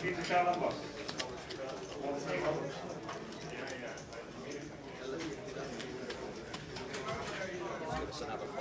Peter Charlotte lost. Give us another 5.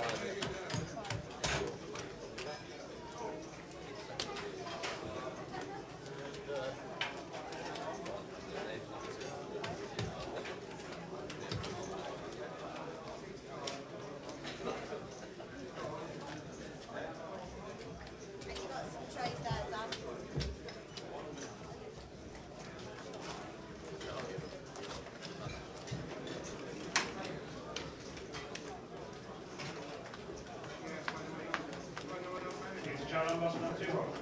Peter Charlotte lost on 2 holes.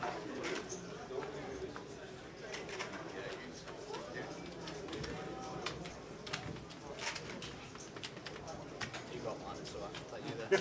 You got one, so I'll take you there.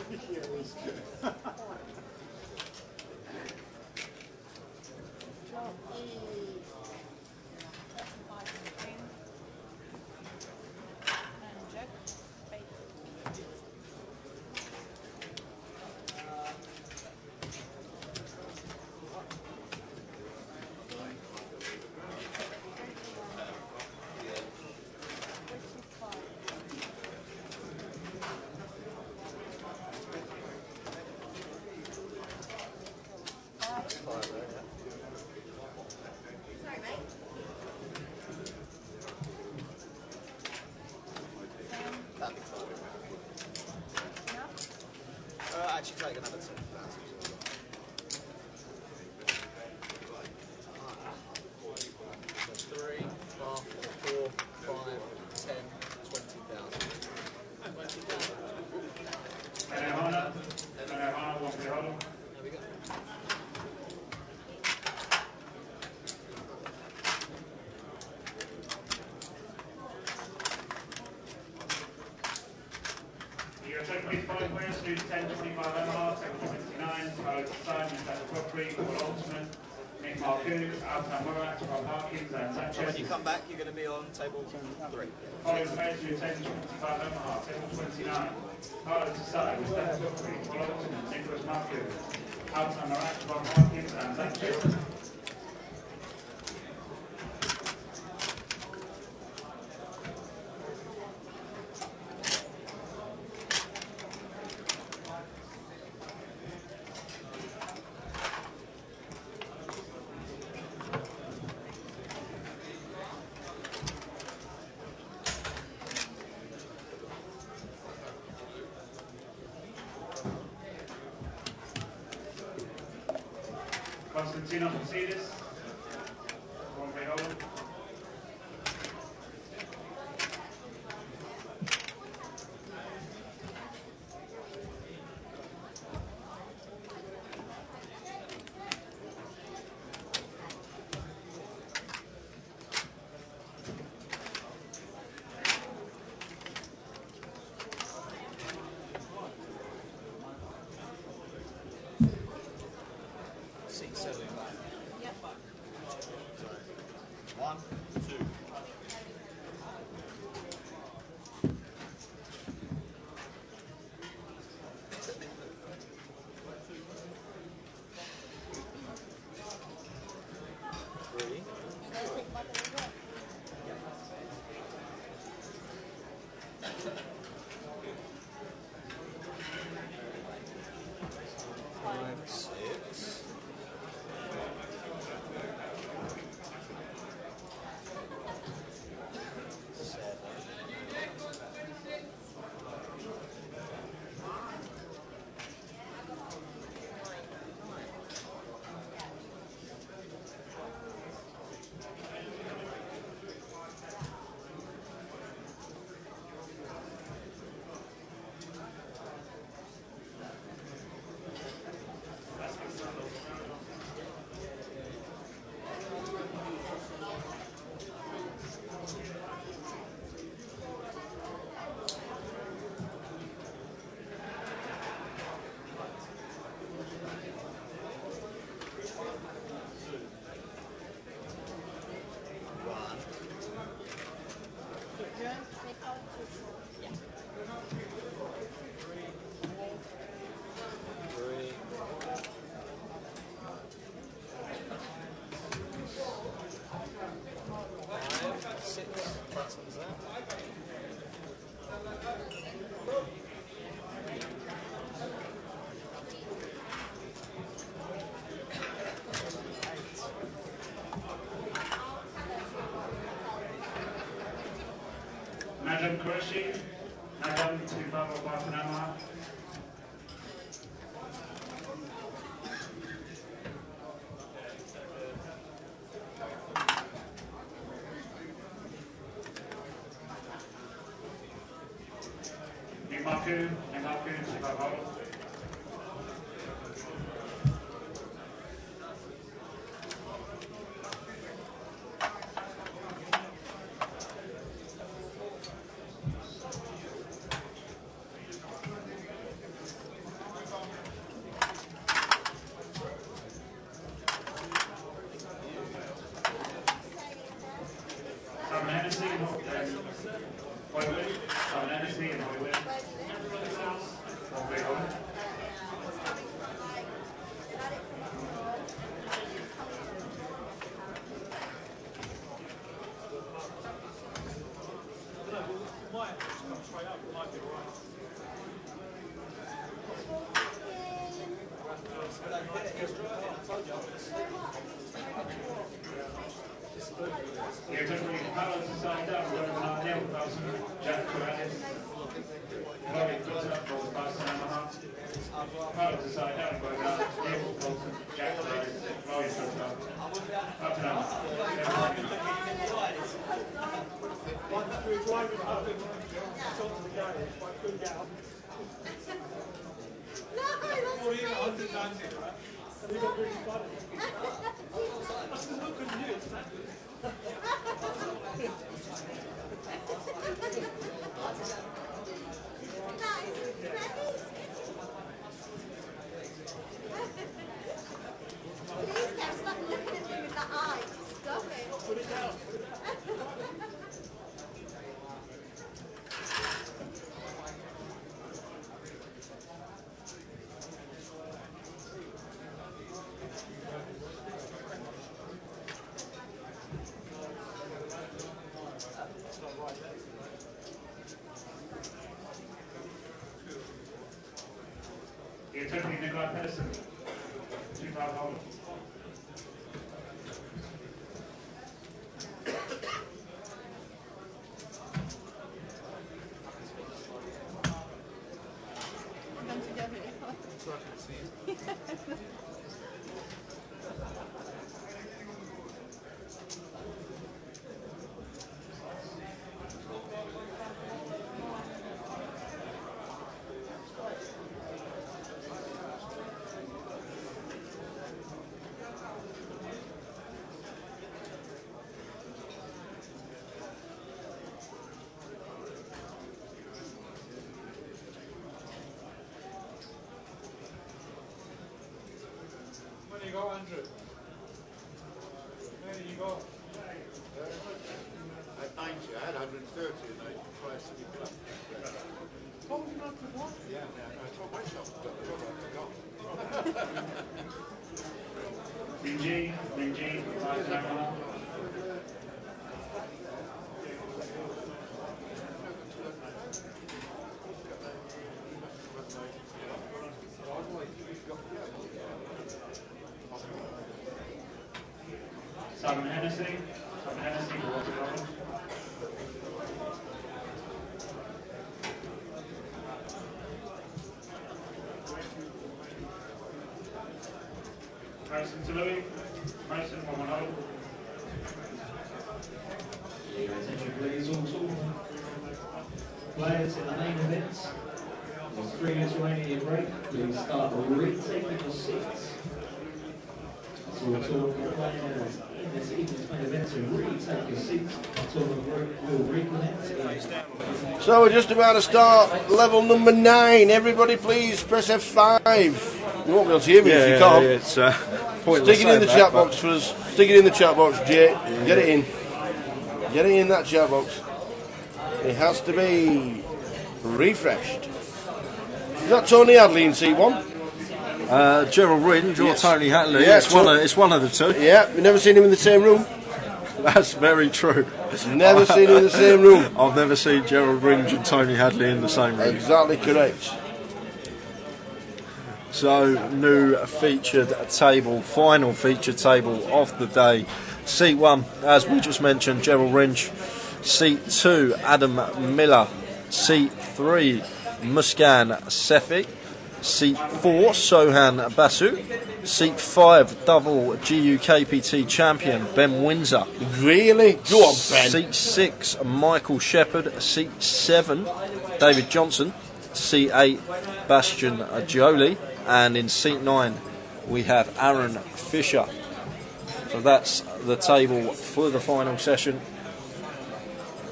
Actually, take another 10,000. 3, 4, 5, 10, 20,000. And Hannah, 1 free hole. There we go. You're a total of 5 winners, Stu's 10, 25 Omaha, 729, Carlos Simon, Pt2, Paul Ultimate, Nick Marcoux, Alton Murat, Rob Harkins, and Zach So when you Chester. come back, you're going to be on table 3. Following players who 10, 25 Omaha, table 29, Carlos Simon, Pt2, Paul Ultimate, Nicholas Marcoux, Alton Murat, Rob Harkins, and Zach Chester. Constantino Mercedes, 1 free hole. Seat 7. Yep. 1, 2. Three. Five, 6. Adam Qureshi, Adam 2505 and Omaha. Nimaku 25 Simon Hennessy and Hoywood. Simon Hennessy and Hoywood. One big one. You're definitely power to side down, we're not nail thousand. Jack Corrales. Lloyd goes up for the past and a half. Power to side down, we're not nail thousand. Jack Corrales. Lloyd goes up. Up and up. We were driving home, shot to the garage, but I couldn't get up. Well, you know, I was dancing, right? And he got really funny. I said, look at you, it's that good. Please now stop looking at me with that eye. Stop it. Put it down. You're definitely Nikolai Pedersen. 25 hold. Come together. When you go, Andrew? Where do you go? At 90, I had 130 and I tried to be club. Oh, you not the one? Yeah, I told myself, I forgot. Minji, 5 and Omaha. Simon Hennessy, water level. Mason to Louis, Mason 1-1. Your attention please, all players in the main events. There's 3 minutes remaining in break. Please start retaking your seats. So all players in this evening's main event to retake your seats until the group will reconnect. So we're just about to start level number 9. Everybody please press F5. You won't be able to hear me if you can't. It's Stick it in the chat box for us. Stick it in the chat box, Jay. Get it in. Get it in that chat box. It has to be refreshed. Is that Tony Hadley in C1? Gerald Ringe or Yes. Tony Hatley. Yeah, it's one of the two. Yeah, we've never seen him in the same room. That's very true. Never seen him in the same room. I've never seen Gerald Ringe and Tony Hadley in the same room. Exactly correct. So, new featured table, final featured table of the day. C1, as we just mentioned, Gerald Ringe, Seat 2, Adam Miller. Seat 3, Muskan Sefi. Seat 4, Sohan Basu. Seat 5, double GUKPT champion Ben Windsor. Really? Go on, Ben. Seat 6, Michael Shepherd. Seat 7, David Johnson. Seat 8, Bastian Jolie. And in Seat 9, we have Aaron Fisher. So that's the table for the final session.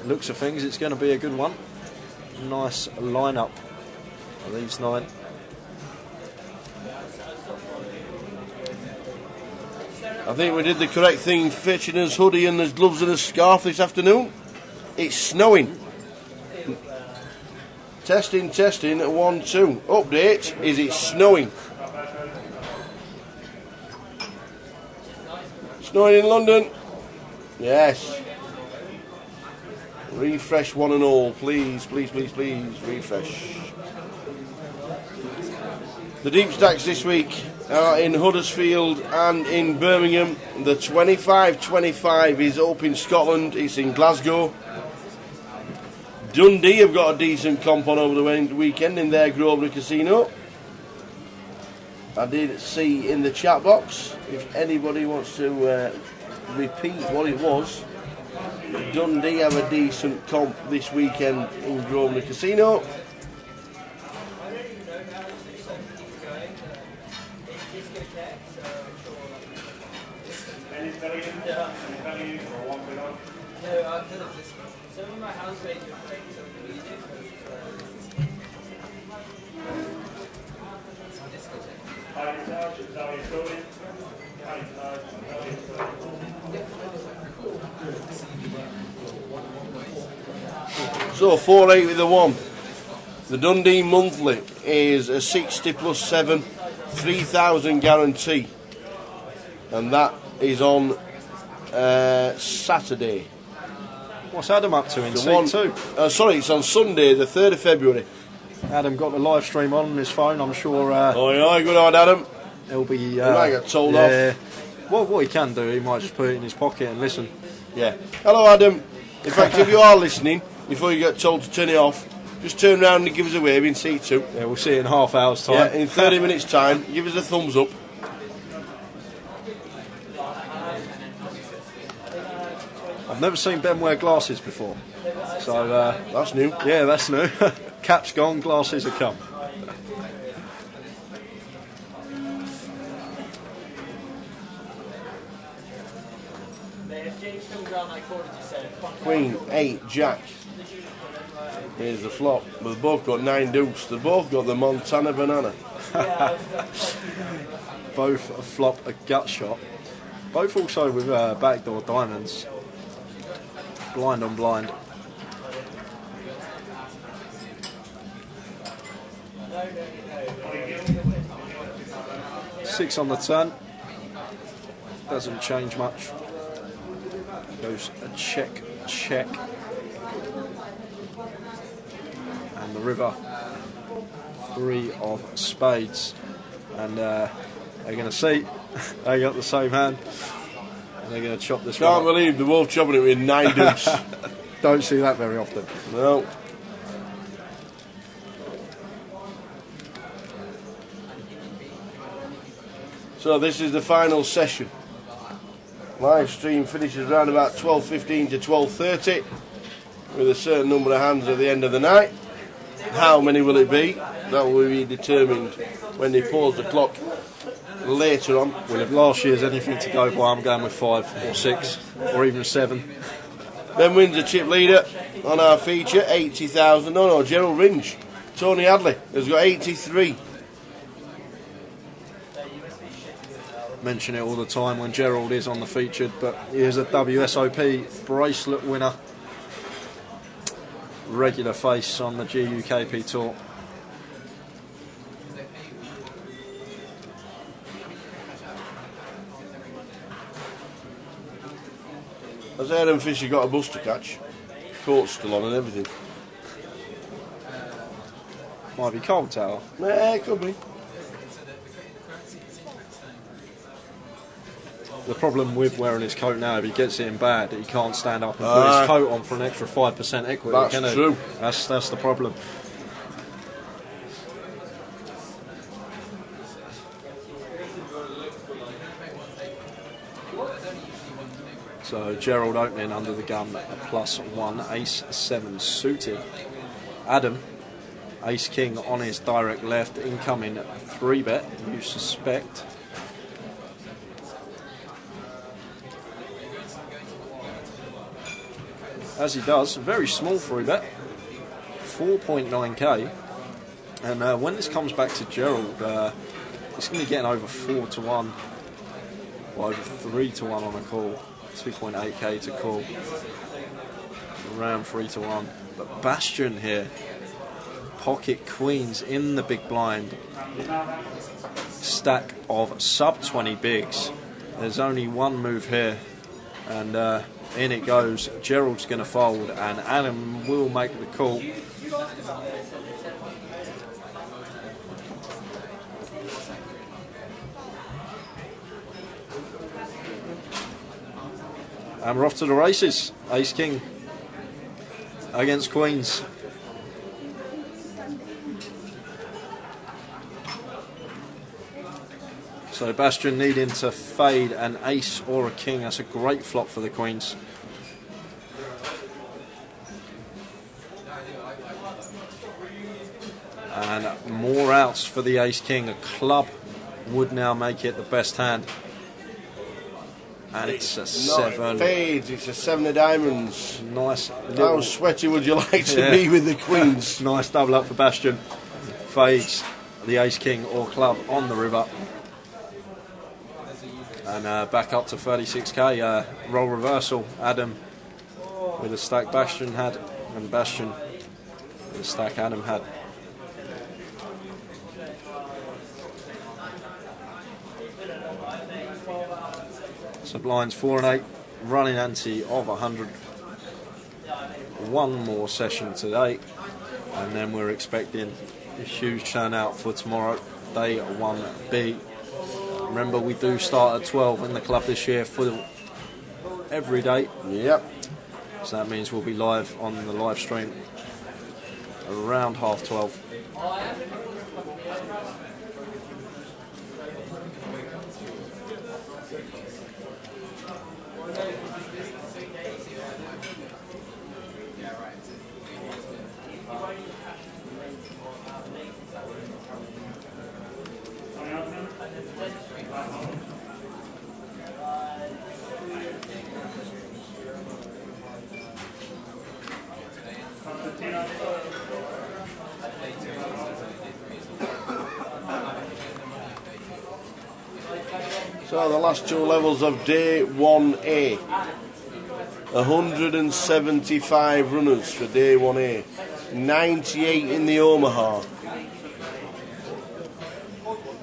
Looks of things, it's going to be a good one. Nice lineup of these 9. I think we did the correct thing fetching his hoodie and his gloves and his scarf this afternoon. It's snowing. Testing, 1, 2. Update, is it snowing? Snowing in London? Yes. Refresh one and all, please, please, please, please, refresh. The deep stacks this week are in Huddersfield and in Birmingham. The 25-25 is up in Scotland, it's in Glasgow. Dundee have got a decent comp on over the weekend in their Grosvenor Casino. I did see in the chat box, if anybody wants to repeat what it was, Dundee have a decent comp this weekend in Grosvenor Casino. So 4-8 with the 1. The Dundee monthly is a 60 plus 7, 3,000 guarantee, and that is on Saturday. What's Adam up to in Seat 2? Sorry, it's on Sunday, the 3rd of February. Adam got the live stream on his phone, I'm sure. Oh yeah, good on Adam. He'll be. He might get told off. What he can do, he might just put it in his pocket and listen. Yeah. Hello, Adam. In fact, if you are listening, before you get told to turn it off, just turn around and give us a wave in Seat 2. Yeah, we'll see it in half hour's time. Yeah, in 30 minutes' time, give us a thumbs up. I've never seen Ben wear glasses before, so that's new. Yeah, that's new. Cap's gone, glasses have come. Queen, 8, Jack. Here's the flop. They've both got 9 deuce. They've both got the Montana banana. Both a flop, a gut shot. Both also with backdoor diamonds. Blind on blind. Six on the turn. Doesn't change much. Goes a check, check. And the river. 3 of spades. And they're going to see. They got the same hand. And they're going to chop this one. Can't believe they're both chopping it with 9 deuce. Don't see that very often. No. So this is the final session. Live stream finishes around about 12:15 to 12:30 with a certain number of hands at the end of the night. How many will it be? That will be determined when they pause the clock later on. Well, if last year's anything to go by, I'm going with 5 or 6 or even 7. Ben wins a chip leader on our feature, 80,000. No, Gerald Ringe. Tony Hadley has got 83. Mention it all the time when Gerald is on the featured, but he is a WSOP bracelet winner. Regular face on the GUKP tour. Has Aaron Fisher got a bus to catch? Coat's still on and everything. Might be Cold Tower. Yeah, it could be. The problem with wearing his coat now, if he gets it in bad, he can't stand up and put his coat on for an extra 5% equity. That's can he? true. That's the problem. So Gerald opening under the gun at +1, ace 7 suited. Adam, ace king on his direct left, incoming 3-bet, you suspect. As he does, very small 3-bet, 4.9k. And when this comes back to Gerald, he's going to be getting over 4 to 1, or over 3 to 1 on a call. 2.8k to call, around 3 to 1. But Bastion here, pocket queens in the big blind, stack of sub 20 bigs. There's only one move here, and in it goes. Gerald's going to fold, and Adam will make the call. And we're off to the races. Ace King against Queens. So Bastion needing to fade an ace or a king. That's a great flop for the Queens. And more outs for the ace king. A club would now make it the best hand. And it's a 7. Fades, it's a 7 of diamonds. Nice. How sweaty would you like to be with the queens? Nice double up for Bastion. Fades the ace king or club on the river. And back up to 36k. Roll reversal. Adam with a stack Bastion had, and Bastion with a stack Adam had. So blinds 4 and 8, running ante of 100. One more session today, and then we're expecting a huge turnout for tomorrow, day 1B. Remember, we do start at 12 in the club this year for every day. Yep. So that means we'll be live on the live stream around 12:30. So the last two levels of day 1A. 175 runners for day 1A. 98 in the Omaha.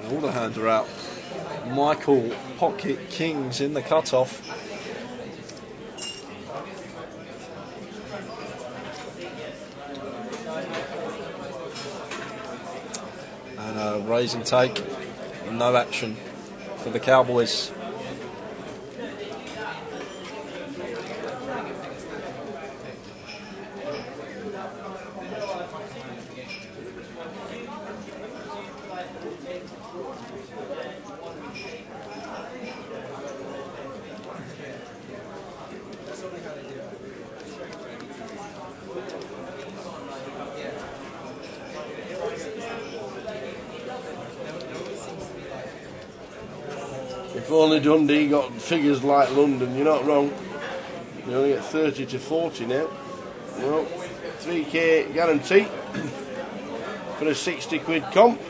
And all the hands are out. Michael pocket kings in the cutoff. And a raise and take. No action for the Cowboys. If only Dundee got figures like London, you're not wrong. You only get 30 to 40 now. Well, 3k guarantee for a 60 quid comp.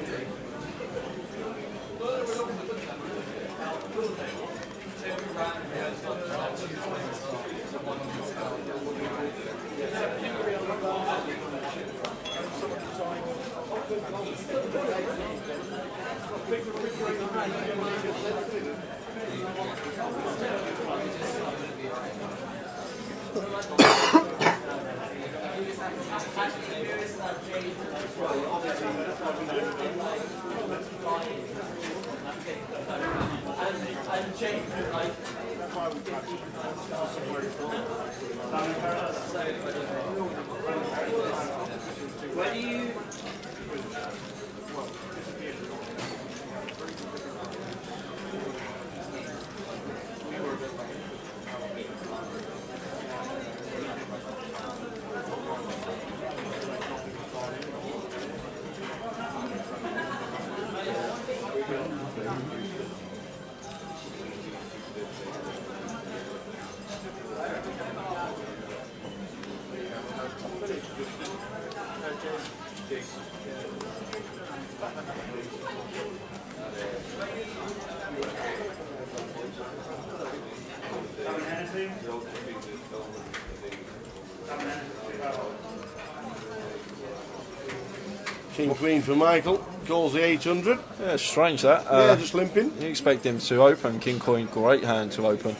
King Queen for Michael. Calls the 800. Yeah, it's strange that. Yeah, just limping. You expect him to open. King Queen, great hand to open.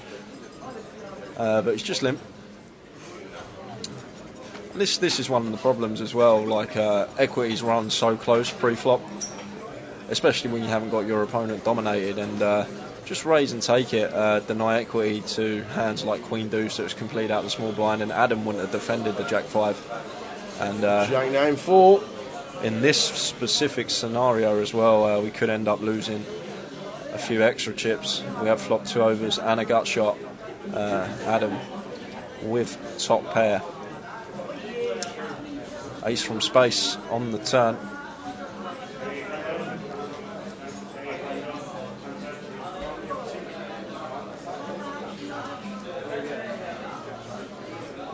But he's just limp. This is one of the problems as well. Like equities run so close pre-flop, especially when you haven't got your opponent dominated, and just raise and take it. Deny equity to hands like Queen Deuce that was complete out of the small blind, and Adam wouldn't have defended the Jack 5. And Jack 9-4. in this specific scenario as well, we could end up losing a few extra chips. We have flop 2 overs and a gut shot. Adam with top pair. Ace from space on the turn.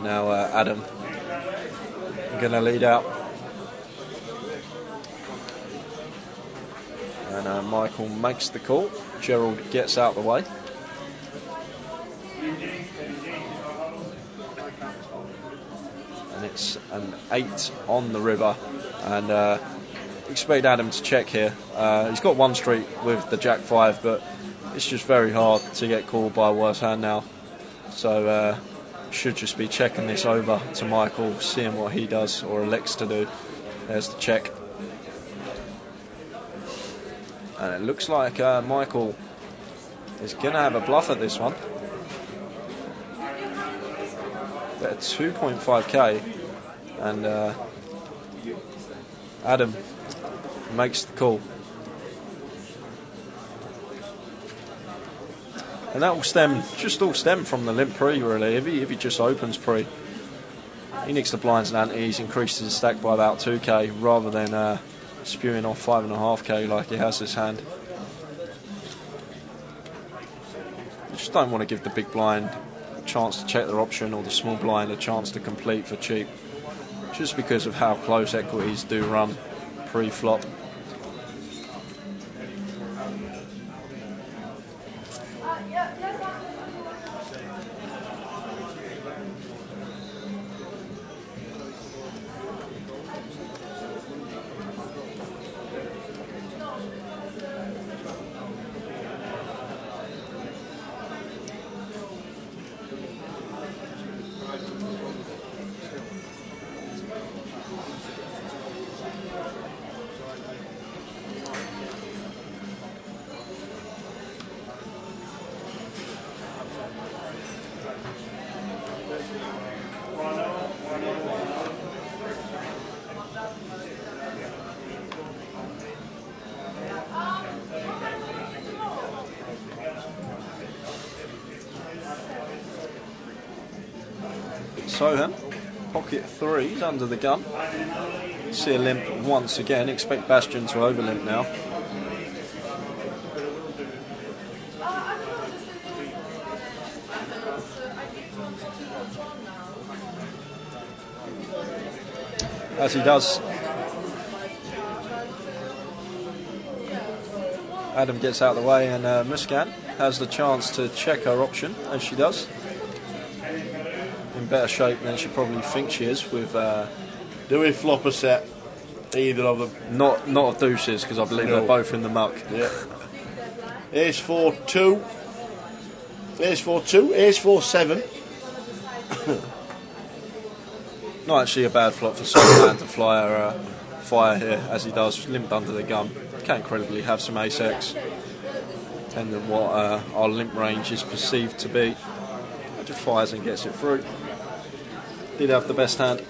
Now Adam going to lead out. And Michael makes the call. Gerald gets out the way. And it's an 8 on the river, and expect Adam to check here. He's got 1 street with the Jack 5, but it's just very hard to get called by a worse hand now. So should just be checking this over to Michael, seeing what he does or elects to do. There's the check. And it looks like Michael is going to have a bluff at this one. Bet 2.5k, and Adam makes the call. And that will stem from the limp pre, really. If he just opens pre, he nicks the blinds and antes, increases his stack by about 2k, rather than spewing off 5.5k like he has this hand. You just don't want to give the big blind a chance to check their option, or the small blind a chance to complete for cheap, just because of how close equities do run pre-flop. So then, pocket 3's under the gun. See a limp once again. Expect Bastion to over limp now. As he does. Adam gets out of the way, and Muscan has the chance to check her option, as she does. In better shape than she probably thinks she is with. Do we flop a set? Either of them? Not of deuces, because I believe they're both in the muck. Yeah. Ace 4-2. Ace 4-2. Ace 4-7. Not actually a bad flop for Superman to fire here, as he does, limped under the gun. Can't credibly have some ace X. depending on what our limp range is perceived to be. Just fires and gets it through. Did have the best hand.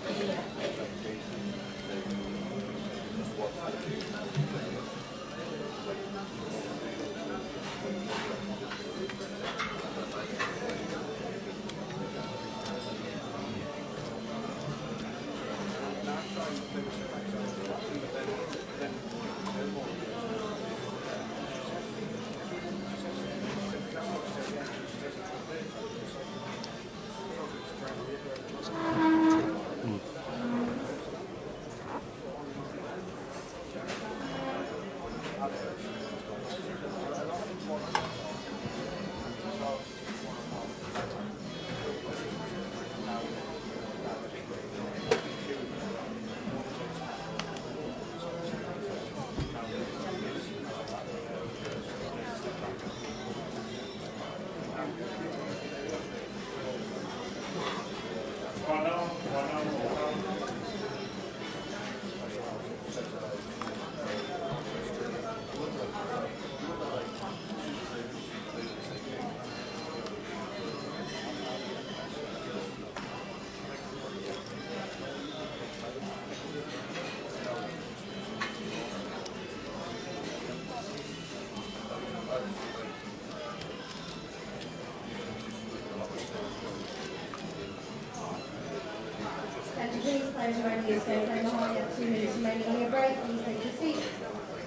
Players are ready to go. Play behind, you have 2 minutes remaining on your break. Please take your seat.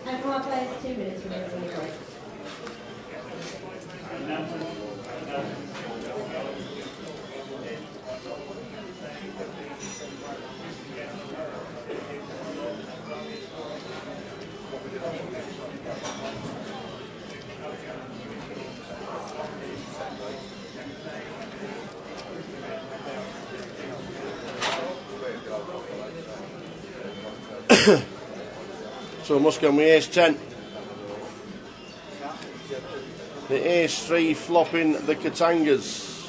And for our players, 2 minutes remaining on your break. So Muscan with ace 10. The ace 3 flopping the Katangas.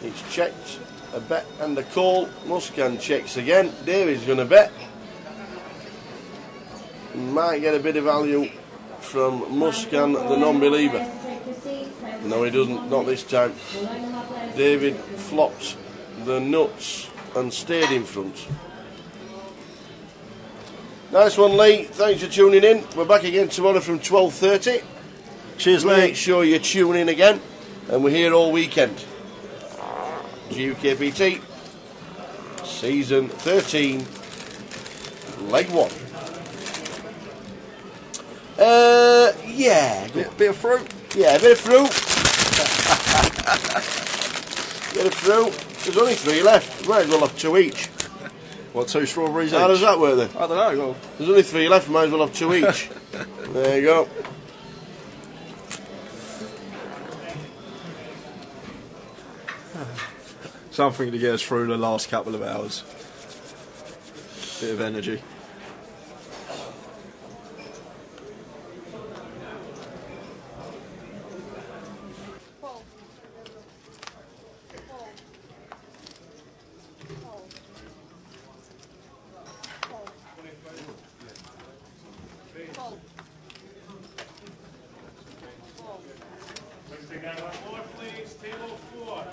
It's checked, a bet and a call. Muscan checks again. David's going to bet. Might get a bit of value from Muscan, the non-believer. No, he doesn't, not this time. David flopped the nuts and stayed in front. Nice one, Lee. Thanks for tuning in. We're back again tomorrow from 12:30. Cheers, mate. Make sure you tune in again. And we're here all weekend. GUKPT, Season 13, Leg 1. Yeah. Bit of fruit. Yeah, a bit of fruit. Bit of fruit. There's only 3 left. Might as well have 2 each. What, 2 strawberries How each? does that work then? I don't know. Well, There's only 3 left, might as well have 2 each. There you go. something to get us through the last couple of hours. Bit of energy. Four, please. Table 4.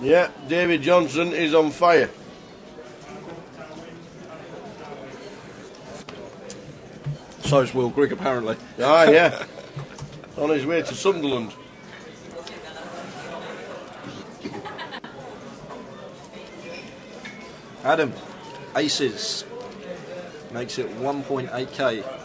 Yeah, David Johnson is on fire. So's Will Grigg, apparently. Ah, yeah. On his way to Sunderland. Adam, aces. Makes it 1.8k.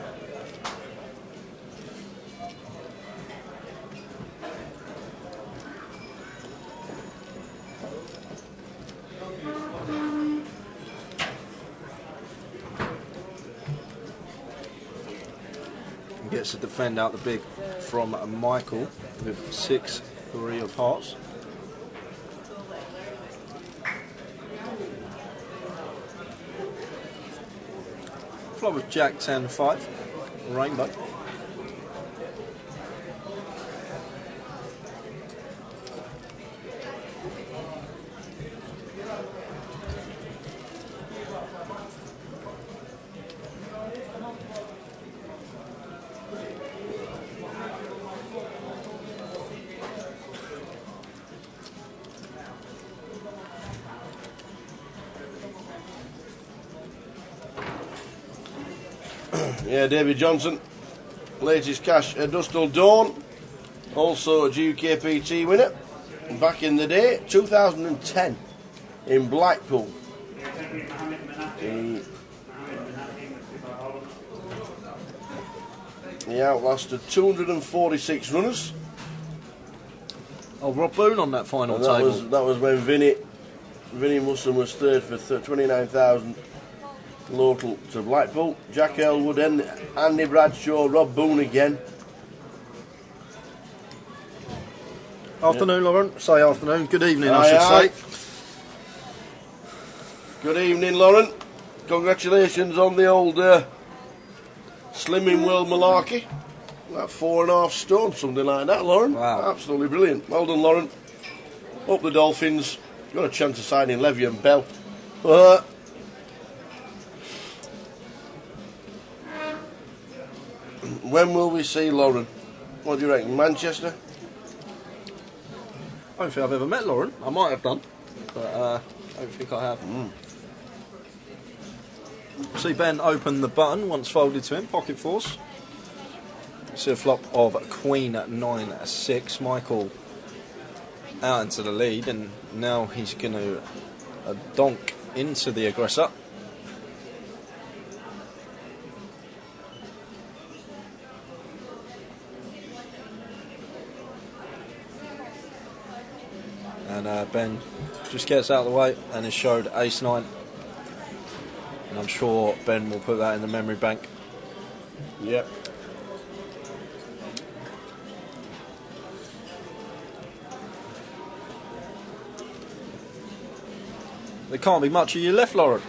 Gets to defend out the big from Michael with 6-3 of hearts. Flop was Jack 10-5, rainbow. Yeah, David Johnson, latest cash at Dustal Dawn, also a GUKPT winner, back in the day, 2010, in Blackpool. He outlasted 246 runners. Oh, Rob Boone on that final And table. that was when Vinnie Musson was third for 29,000 local to Blackpool. Jack Elwood, Andy Bradshaw, Rob Boone again. Afternoon, Lauren. Say afternoon. Good evening, I Aye, should aye. say. Good evening, Lauren. Congratulations on the old Slimming World Malarkey. About 4.5 stone, something like that, Lauren. Wow. Absolutely brilliant. Well done, Lauren. Up the Dolphins. Got a chance of signing Levy and Bell. When will we see Lauren? What do you reckon? Manchester? I don't think I've ever met Lauren. I might have done, but I don't think I have. See Ben open the button once folded to him, pocket fours. See a flop of Queen 9-6. Michael out into the lead, and now he's going to donk into the aggressor. And Ben just gets out of the way and is showed ace-9. And I'm sure Ben will put that in the memory bank. Yep. There can't be much of you left, Lauren.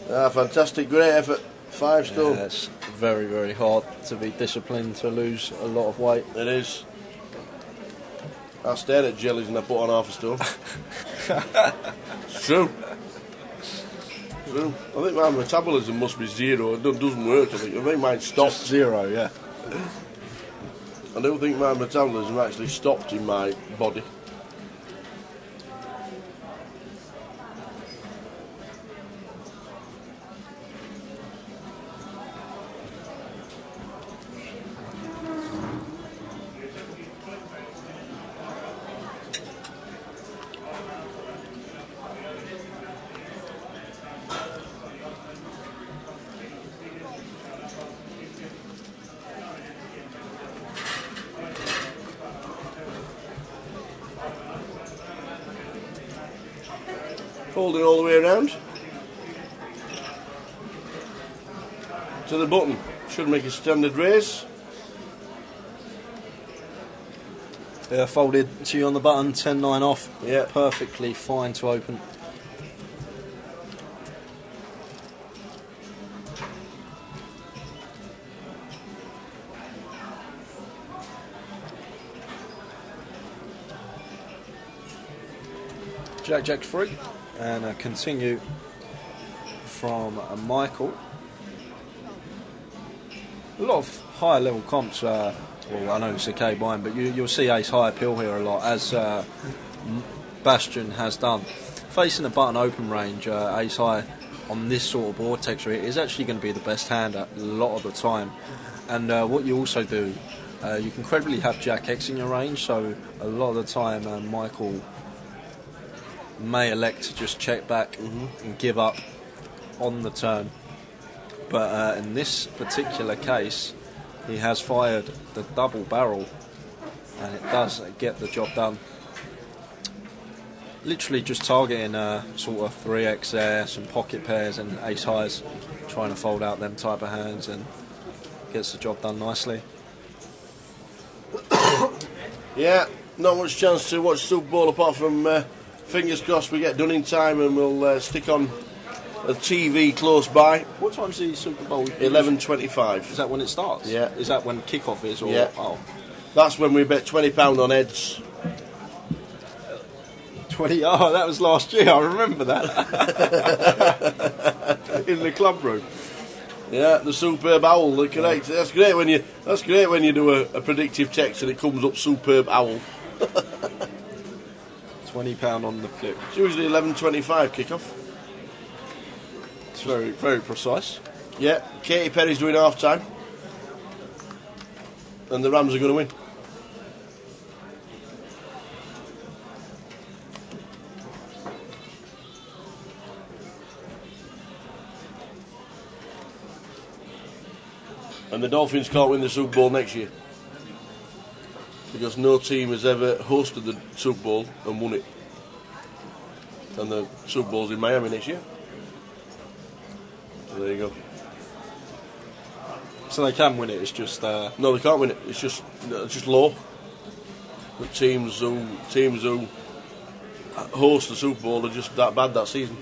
Fantastic, great effort. 5 stone. Yeah, it's very, very hard to be disciplined to lose a lot of weight. It is. I stared at jellies and I put on half a stone. It's true. True. I think my metabolism must be 0. It doesn't work. I think mine stopped. Just 0, yeah. I don't think my metabolism actually stopped in my body. Folding all the way around to the button. Should make a standard raise. Yeah, folded to you on the button, 10-9 off. Yeah. Perfectly fine to open. Jack free, and continue from Michael. A lot of higher level comps. Well, I know it's a K bind, but you'll see ace high appeal here a lot, as Bastion has done. Facing the button open range, ace high on this sort of board texture, it is actually going to be the best hand a lot of the time. And what you also do, you can credibly have Jack X in your range, so a lot of the time Michael may elect to just check back and give up on the turn. But in this particular case, he has fired the double barrel, and it does get the job done. Literally just targeting sort of 3x there, some pocket pairs and ace highs, trying to fold out them type of hands, and gets the job done nicely. Yeah, not much chance to watch Super Bowl apart from fingers crossed we get done in time, and we'll stick on a TV close by. What time's the Super Bowl? 11:25. Is that when it starts? Yeah. Is that when kickoff is? Or, Yeah. Oh. That's when we bet £20 on heads. 20. Oh, that was last year. I remember that. In the club room. Yeah, the superb owl. The correct. That's great when you. That's great when you do a predictive text and it comes up superb owl. £20 on the flip. It's usually 11:25 kickoff. It's very, very precise. Yeah, Katy Perry's doing half time, and the Rams are going to win. And the Dolphins can't win the Super Bowl next year because no team has ever hosted the Super Bowl and won it. And the Super Bowl's in Miami next year. So there you go. So they can win it, it's just... No, they can't win it. It's just law. The teams who host the Super Bowl are just that bad that season.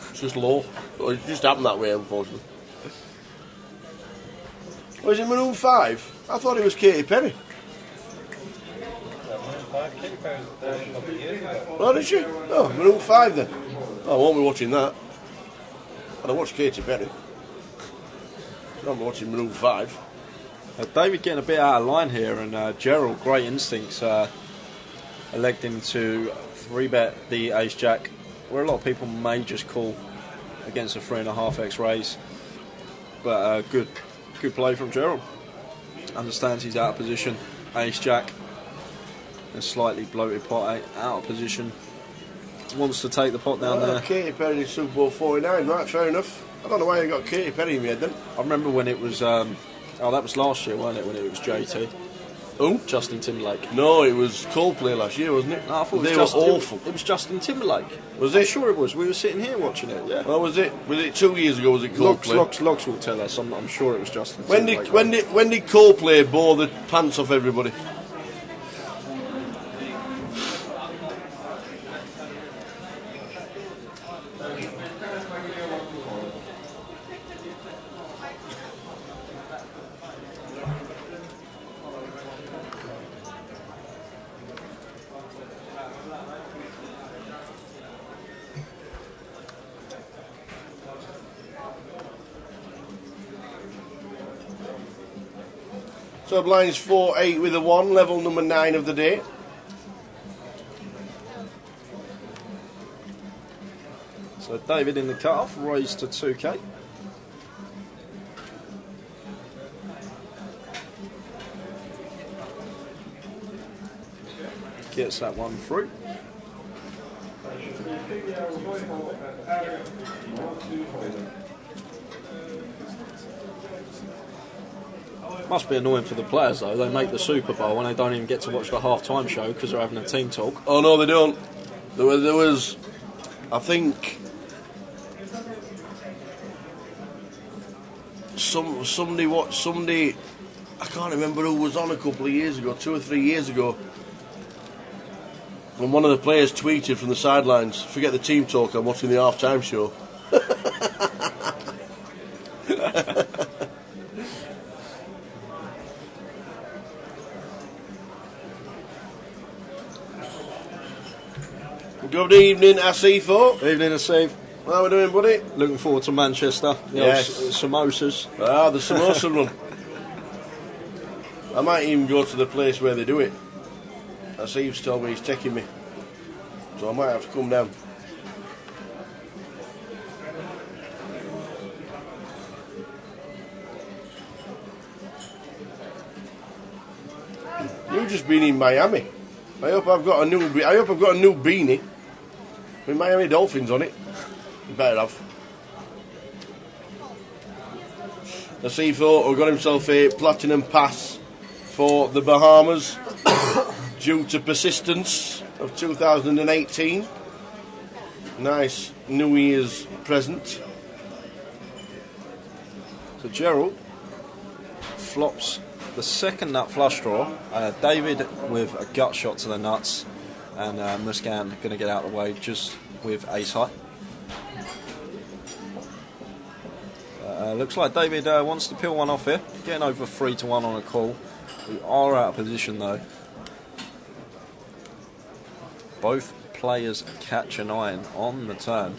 It's just law. It just happened that way, unfortunately. Was it Maroon 5? I thought it was Katy Perry. Oh, did she? Oh, Maroon 5 then. Oh, I won't be watching that. I'd watch Katy Perry. I won't be watching Maroon 5. David getting a bit out of line here, and Gerald, great instincts, electing to 3-bet the ace-jack, where a lot of people may just call against a 3.5x raise. But good play from Gerald. Understands he's out of position. Ace-jack, a slightly bloated pot out of position. Wants to take the pot down there. Katy Perry Super Bowl 49, right, fair enough. I don't know why you got Katy Perry in my head then. I remember when it was, that was last year, wasn't it, when it was JT? Who? Justin Timberlake. No, it was Coldplay last year, wasn't it? No, I thought they it was were awful. It was Justin Timberlake. Was I'm it? sure it was. We were sitting here watching it, yeah. Well, was it 2 years ago, was it Coldplay? Locks will tell us. I'm sure it was Justin When Timberlake. did Coldplay bore the pants off everybody? So blinds 4-8 with a 1, level number 9 of the day. So David in the cut-off, raised to 2k. Gets that one through. Must be annoying for the players though. They make the Super Bowl and they don't even get to watch the half-time show because they're having a team talk. Oh no, they don't. There was I think, somebody. I can't remember who was on a couple of years ago, 2 or 3 years ago, and one of the players tweeted from the sidelines, "Forget the team talk. I'm watching the half-time show." Good evening, Asifo. Evening, Asif. How are we doing, buddy? Looking forward to Manchester. Yes. Samosas. Ah, the samosa run. I might even go to the place where they do it. Asif's told me he's taking me, so I might have to come down. You've just been in Miami. I hope I've got a new beanie with Miami Dolphins on it. You better have. The C4 got himself a platinum pass for the Bahamas due to persistence of 2018. Nice New Year's present. So Gerald flops the second nut flush draw. David with a gut shot to the nuts, and Muscan going to get out of the way just with ace high. Looks like David wants to peel one off here, getting over 3-1 on a call. We are out of position though. Both players catch a 9 on the turn.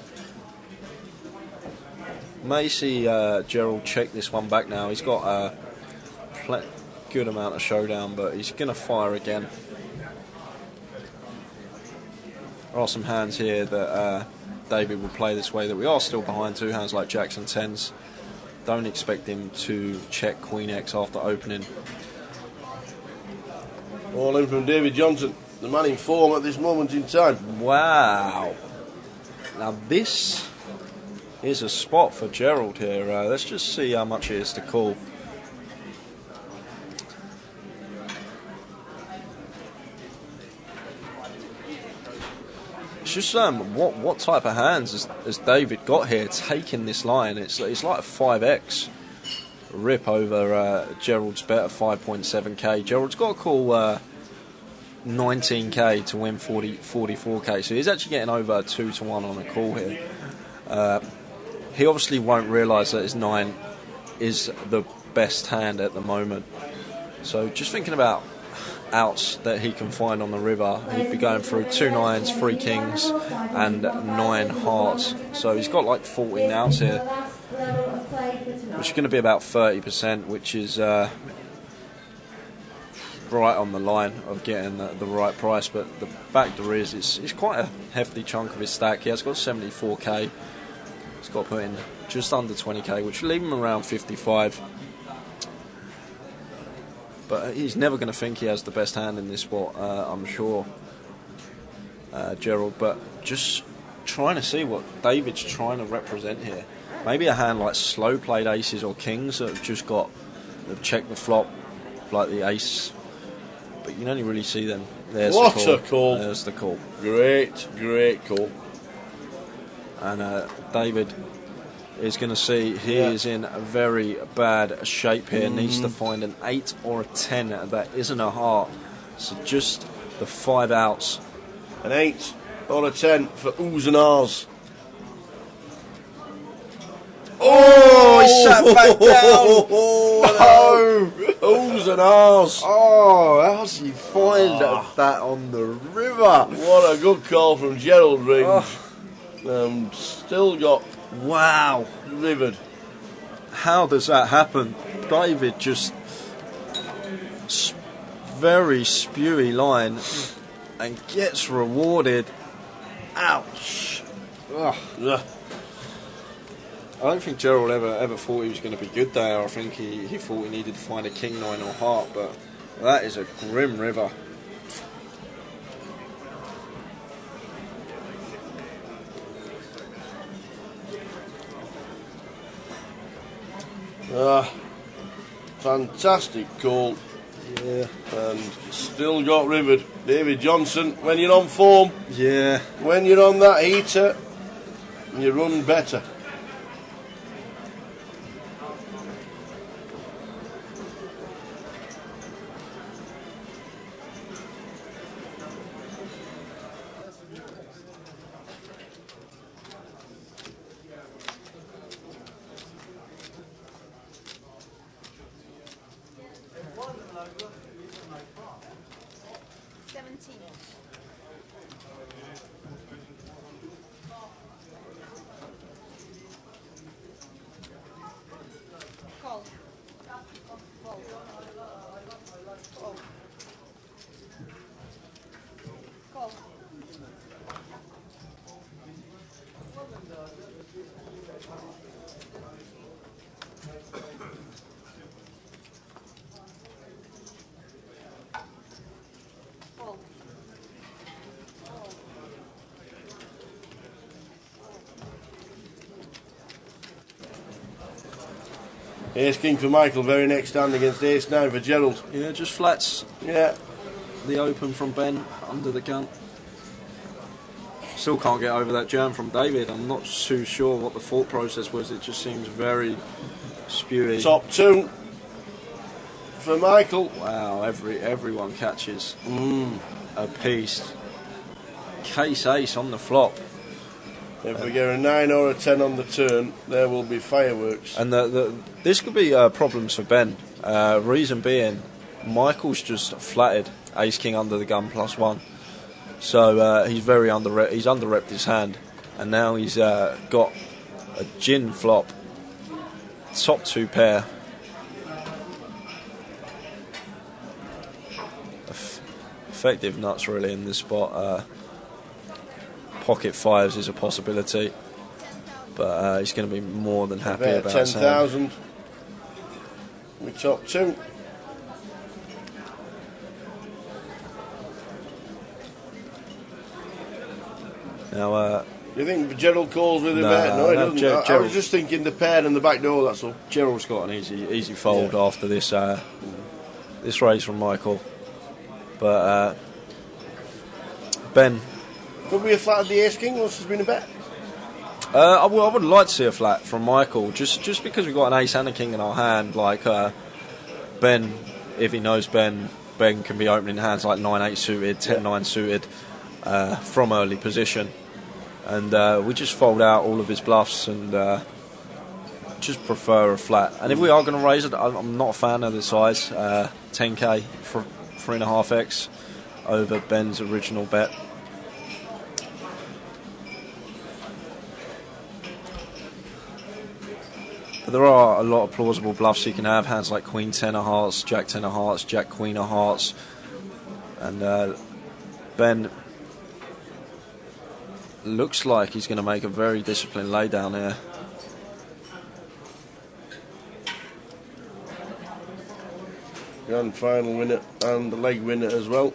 May see Gerald check this one back now. He's got a good amount of showdown, but he's going to fire again. There are some hands here that David will play this way that we are still behind. 2 hands like jacks and tens. Don't expect him to check Queen X after opening. All in from David Johnson, the man in form at this moment in time. Wow. Now this is a spot for Gerald here. Let's just see how much it is to call. It's just what type of hands has David got here taking this line? It's like a 5x rip over Gerald's bet of 5.7k. Gerald's got to call 19k to win 44k, so he's actually getting over 2-1 on a call here. He obviously won't realise that his 9 is the best hand at the moment. So just thinking about outs that he can find on the river, he'd be going through 2 9s, 3 kings and 9 hearts. So he's got like 14 outs here, which is going to be about 30%, which is right on the line of getting the right price. But the factor is it's quite a hefty chunk of his stack. He has got 74k. He's got to put in just under 20k, which will leave him around 55. But he's never going to think he has the best hand in this spot, I'm sure, Gerald. But just trying to see what David's trying to represent here. Maybe a hand like slow played aces or kings that have just they've checked the flop, like the ace. But you can only really see them. There's what the call. A call. There's the call. Great call. And David is going to see he is in a very bad shape here. Needs to find an 8 or a 10 that isn't a heart. So just the 5 outs. An 8 or a 10 for oohs and ahs. Oh, he sat back down. No! Oohs and ahs. Oh, how's he find that on the river? What a good call from Gerald Rings. Still got wow, livid. How does that happen? David just very spewy line and gets rewarded. Ouch. Ugh. I don't think Gerald ever thought he was going to be good there. I think he thought he needed to find a king 9 or heart, but that is a grim river. Fantastic call. Yeah. And still got rivered. David Johnson, when you're on form, Yeah. when you're on that heater, you run better. Ace King for Michael, very next hand against Ace 9 for Gerald. Yeah, just flats Yeah. the open from Ben under the gun. Still can't get over that jam from David. I'm not too sure what the thought process was. It just seems very spewy. Top 2 for Michael. Wow, everyone catches a piece. Case ace on the flop. If we get a 9 or a 10 on the turn, there will be fireworks. And this could be problems for Ben. Reason being, Michael's just flatted Ace King under the gun +1, so he's very he's under-repped his hand, and now he's got a gin flop, top 2 pair. Effective nuts really in this spot. Pocket 5s is a possibility, but he's going to be more than happy about 10,000 with top 2. Now, You think Gerald calls with a bet? No, he doesn't. I was just thinking the pair and the back door, that's all. Gerald's got an easy fold after this this raise from Michael, but Ben. Could we have flatted the Ace King once there's been a bet? I would like to see a flat from Michael, just because we've got an ace and a king in our hand. Like Ben, if he knows Ben can be opening hands like 9-8 suited, 10-9 suited from early position, and we just fold out all of his bluffs and just prefer a flat. And if we are going to raise it, I'm not a fan of the size. 10k for 3.5x over Ben's original bet. But there are a lot of plausible bluffs you can have. Hands like Queen 10 of hearts, Jack 10 of hearts, Jack Queen of hearts. And Ben looks like he's going to make a very disciplined laydown here. Grand final winner and the leg winner as well.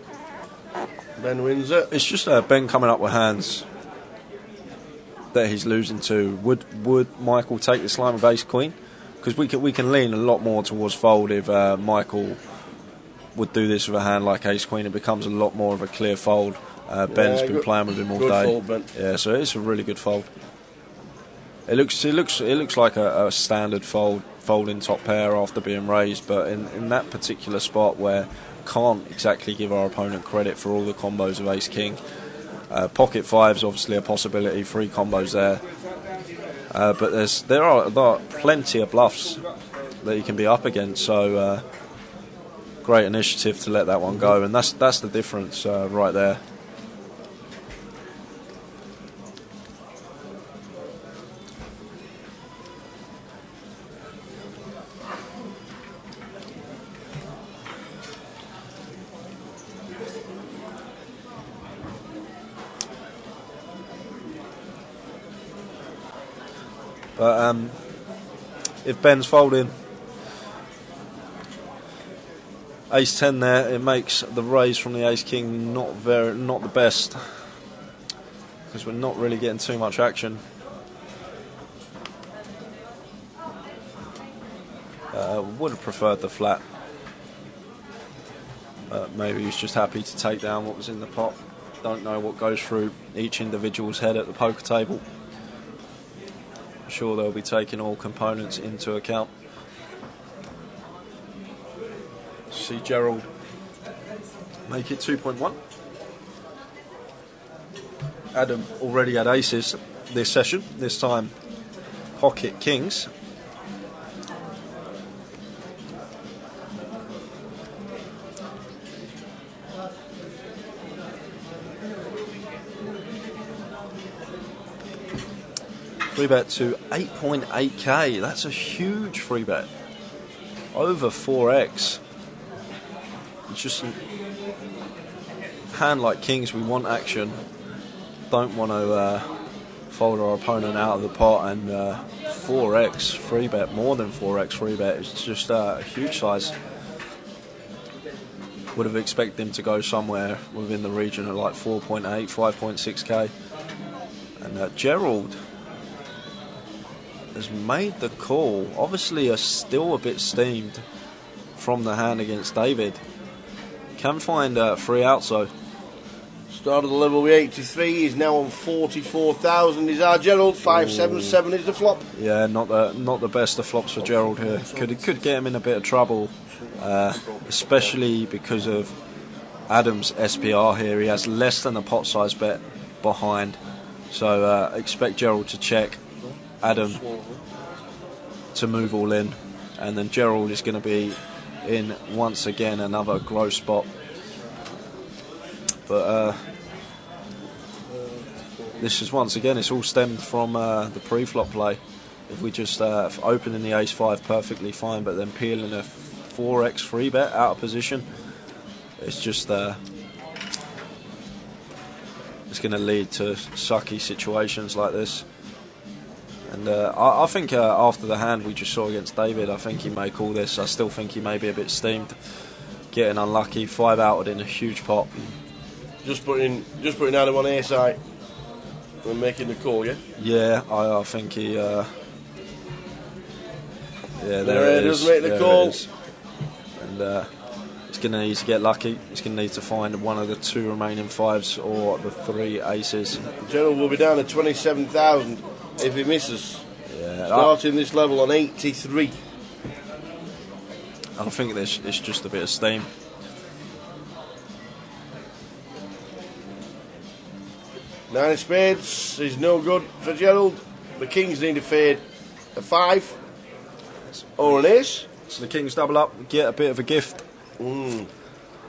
Ben wins it. It's just Ben coming up with hands that he's losing to. Would Michael take this line with Ace Queen? Because we can lean a lot more towards fold if Michael would do this with a hand like Ace Queen. It becomes a lot more of a clear fold. Ben's been playing with him all day. Fold, Ben. Yeah, so it's a really good fold. It looks like a standard folding top pair after being raised, but in that particular spot where can't exactly give our opponent credit for all the combos of Ace King. Pocket 5's obviously a possibility, 3 combos there. But there are plenty of bluffs that you can be up against, so great initiative to let that one go, and that's the difference right there. But if Ben's folding Ace 10 there, it makes the raise from the Ace King not the best, because we're not really getting too much action. Would have preferred the flat. Maybe he's just happy to take down what was in the pot. Don't know what goes through each individual's head at the poker table. I'm sure they'll be taking all components into account. See Gerald make it 2.1. Adam already had aces this session, this time pocket kings. Free bet to 8.8k. That's a huge free bet. Over 4x. It's just a hand like kings. We want action. Don't want to fold our opponent out of the pot, and 4x free bet, more than 4x free bet. It's just a huge size. Would have expected him to go somewhere within the region of like 4.8, 5.6k. And Gerald has made the call. Obviously, still a bit steamed from the hand against David. Can find 3 outs though. Start of the level with 83. He's now on 44,000. Is our Gerald 577 is the flop. Yeah, not the best of flops for Gerald here. Could get him in a bit of trouble, especially because of Adam's SPR here. He has less than a pot size bet behind, so expect Gerald to check, Adam to move all in, and then Gerald is going to be in once again another gross spot. But this is once again, it's all stemmed from the pre-flop play. If we just opening the ace-5 perfectly fine, but then peeling a 4x free bet out of position, it's just it's going to lead to sucky situations like this. And I think after the hand we just saw against David, I think he may call this. I still think he may be a bit steamed, getting unlucky. 5 outed in a huge pot. Just putting Adam on air side and making the call, yeah? Yeah, I think he... yeah, there it is. Does make the there call. And he's going to need to get lucky. He's going to need to find one of the 2 remaining 5s or the 3 aces. Gerald will be down to 27,000 if he misses. Yeah, Starting this level on 83. I think it's just a bit of steam. Nine of spades is no good for Gerald. The kings need to fade a 5 or an ace. So the kings double up, get a bit of a gift. Mm.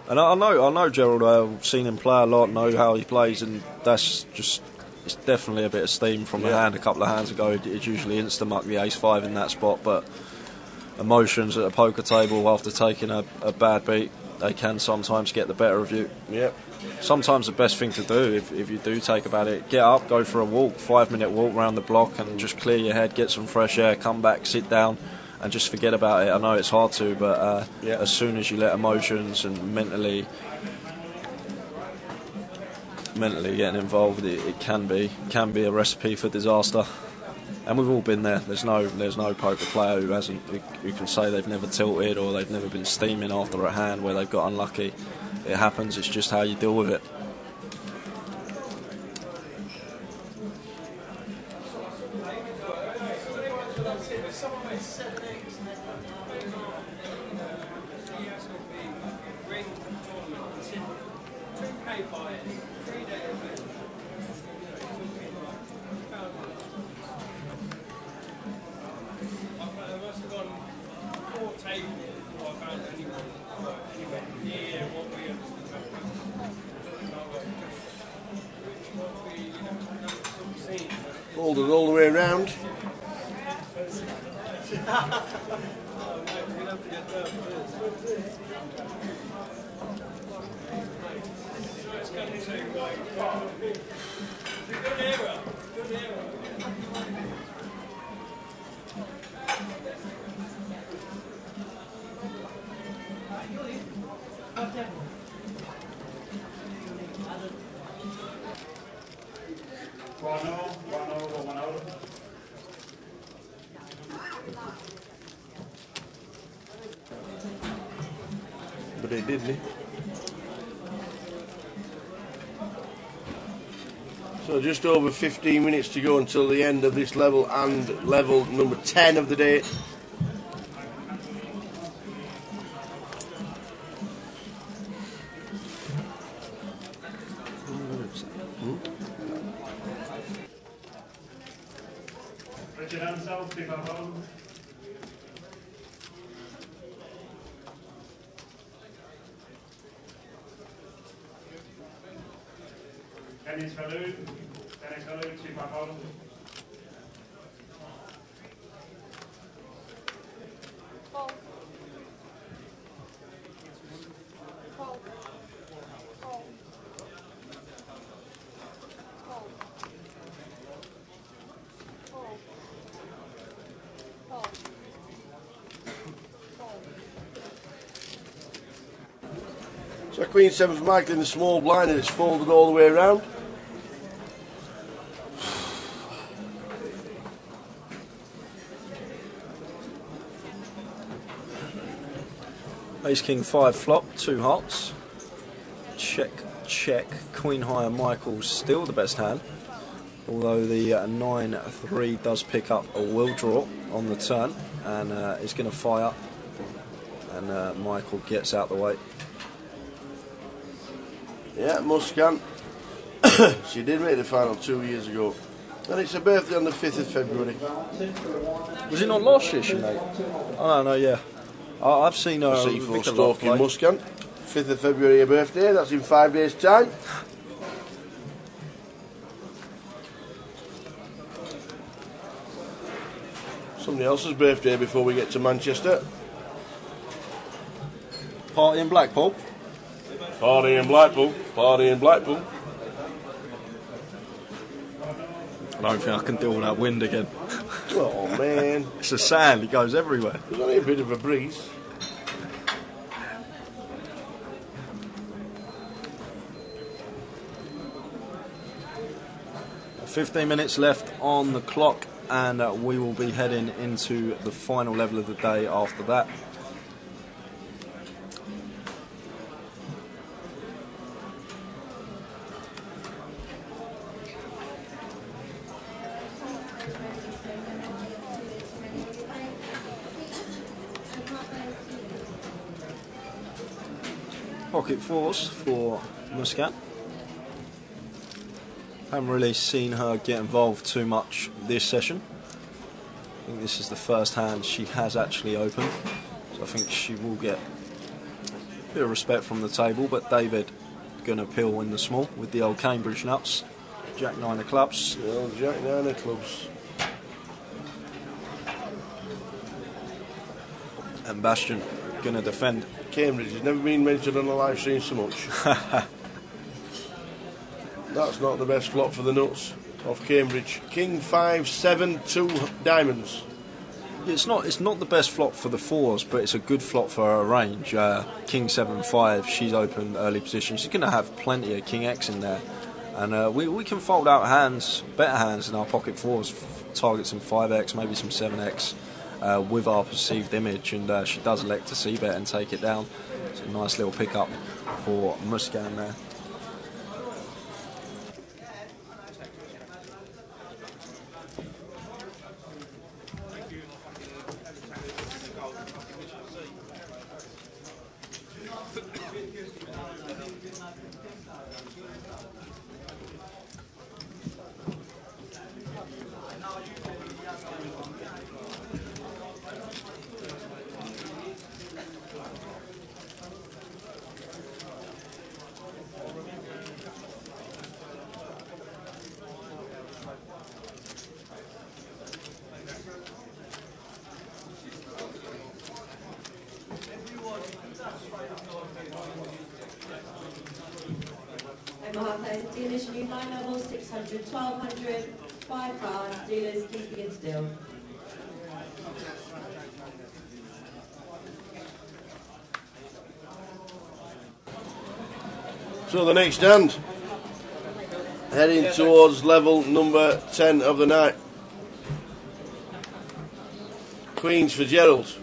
And I know Gerald. I've seen him play a lot, know how he plays, and that's just, it's definitely a bit of steam from the hand. A couple of hands ago, it's usually insta-muck the ace-5 in that spot, but emotions at a poker table after taking a bad beat, they can sometimes get the better of you. Yep. Sometimes the best thing to do, if you do take a bad hit, get up, go for a walk, 5-minute walk around the block, and just clear your head, get some fresh air, come back, sit down, and just forget about it. I know it's hard to, but as soon as you let emotions and mentally getting involved, it can be a recipe for disaster. And we've all been there. There's no poker player who can say they've never tilted or they've never been steaming after a hand where they've got unlucky. It happens. It's just how you deal with it. Hold it all the way around. But it didn't. So just over 15 minutes to go until the end of this level and level number 10 of the day. Richard Ansell, keep up home. Dennis Valou, keep up home. So Queen 7 for Michael in the small blind and it's folded all the way around. Ace King 5 flop, 2 hearts. Check, check. Queen High Michael's still the best hand. Although the 9-3 does pick up a will draw on the turn and is going to fire. And Michael gets out the way. Yeah, Muscan. She did make the final 2 years ago. And it's her birthday on the 5th of February. Was it not last year she made? Oh, no, yeah. I've seen her. C4 Stoke in Muscan. 5th of February, her birthday. That's in 5 days' time. Somebody else's birthday before we get to Manchester. Party in Blackpool. Party in Blackpool. Party in Blackpool. I don't think I can deal with that wind again. Oh man. It's the sand, it goes everywhere. There's only a bit of a breeze. Uh, 15 minutes left on the clock, and we will be heading into the final level of the day after that. Pocket fours for Muscat. Haven't really seen her get involved too much this session. I think this is the first hand she has actually opened, so I think she will get a bit of respect from the table. But David going to peel in the small with the old Cambridge nuts. Jack 9 of clubs. The old Jack 9 of clubs. And Bastion going to defend. Cambridge has never been mentioned on a live stream so much. That's not the best flop for the nuts of Cambridge. King 5, 7, 2 diamonds. It's not the best flop for the fours, but it's a good flop for her range. King 7, 5, she's open early position. She's going to have plenty of King X in there. And we can fold out hands, better hands in our pocket fours, target some 5X, maybe some 7X. With our perceived image, and she does elect to c-bet and take it down. It's a nice little pickup for Muscan there. Dealers, new 9 levels, 600, 1200, 5 cards. Dealers, keeping it still. So the next hand, heading towards level number 10 of the night. Queens for Gerald,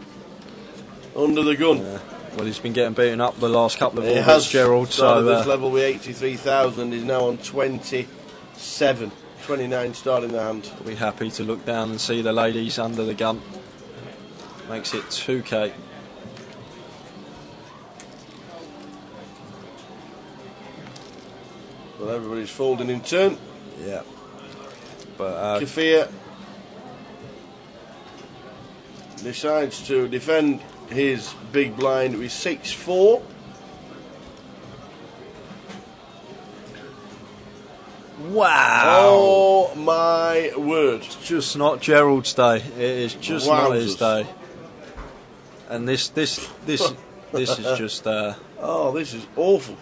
under the gun. Yeah. Well, he's been getting beaten up the last couple of It orbits, Gerald. So this level with 83,000, is now on 27, 29 starting the hand. we'll be happy to look down and see the ladies under the gun. Makes it 2K. Well, everybody's folding in turn. Yeah. But Kafir decides to defend his big blind with 6-4. wow! Oh my word! It's just not Gerald's day. It is just not his Wowzers. day. And this is just. Oh, this is awful.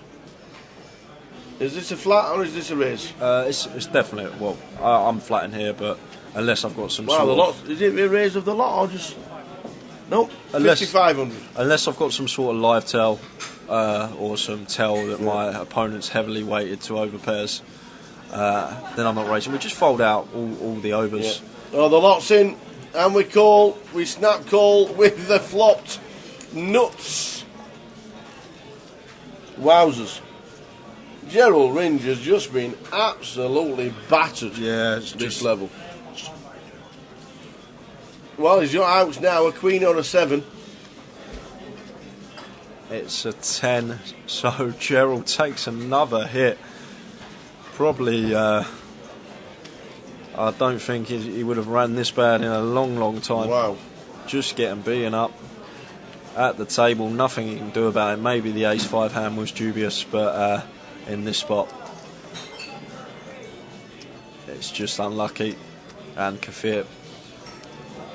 Is this a flat or is this a raise? It's definitely, well, I'm flat in here, but unless I've got some Wow, sort the of, lot. Is it a raise of the lot or just? Nope. Unless- 5,500. unless I've got some sort of live tell or some tell that my opponent's heavily weighted to overpairs, then I'm not raising. We just fold out all the overs. Yeah. Oh, the lot's in, and we snap call with the flopped nuts. Wowzers. Gerald Ringe has just been absolutely battered. Yeah, it's this just level. Well, he's got outs now, a queen or a 7. It's a 10, so Gerald takes another hit. Probably, I don't think he would have ran this bad in a long, long time. Wow. Just getting beaten up at the table, nothing he can do about it. Maybe the ace-5 hand was dubious, but in this spot, it's just unlucky, and Kafir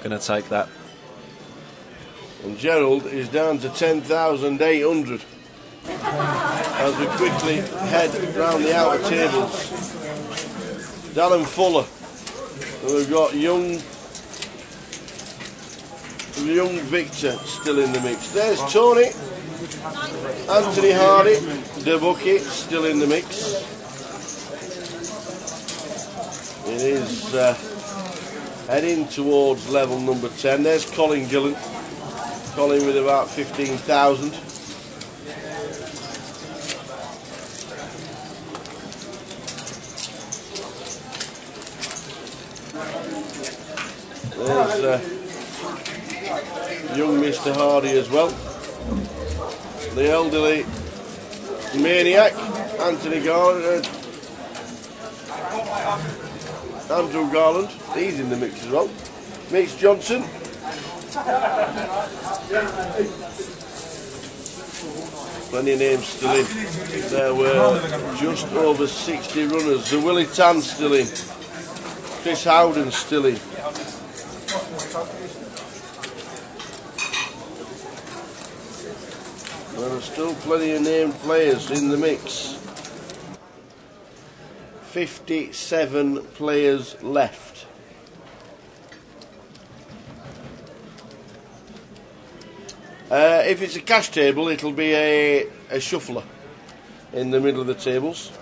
going to take that. And Gerald is down to 10,800 as we quickly head round the outer tables. Darren Fuller, and we've got young Victor still in the mix. There's Tony, Anthony Hardy, DeBucky still in the mix. It is heading towards level number 10. There's Colin Gillen. Colin with about 15,000. There's young Mr. Hardy as well. The elderly maniac, Anthony Garland, Andrew Garland, he's in the mix as well. Mitch Johnson. Plenty of names still in. There were just over 60 runners. The Willie Tan still in. Chris Howden still in. There are still plenty of named players in the mix. 57 players left. If it's a cash table, it'll be a shuffler in the middle of the tables.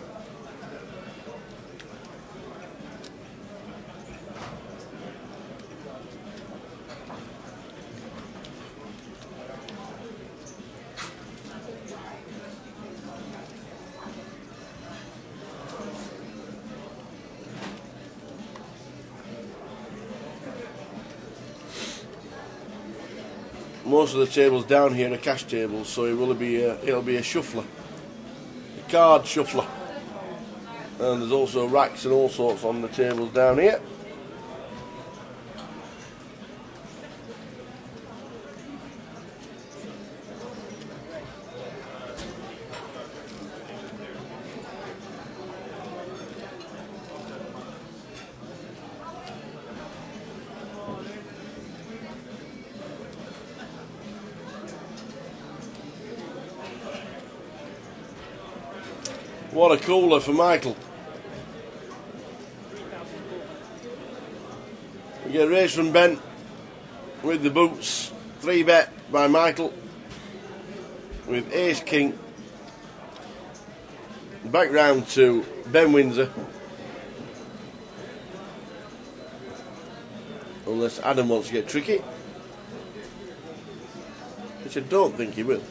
Most of the tables down here are cash tables, so it'll be a shuffler, a card shuffler, and there's also racks and all sorts on the tables down here. What a cooler for Michael. We get a raise from Ben with the boots. 3-bet by Michael with Ace King. Back round to Ben Windsor. Unless Adam wants to get tricky, which I don't think he will.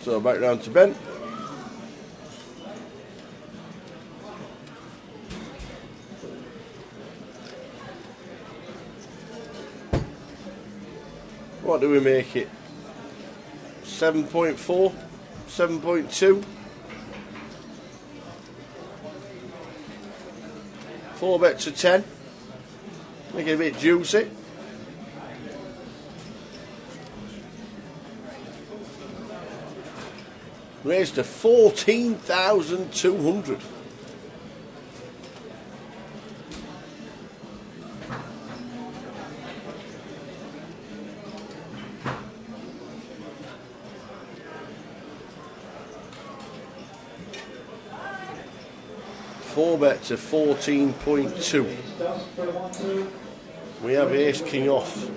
So back round to Ben. What do we make it? 7.4? 7.2? 4 bets to 10. Make it a bit juicy. Raised to 14,200. Four bet to 14.2. We have Ace King off.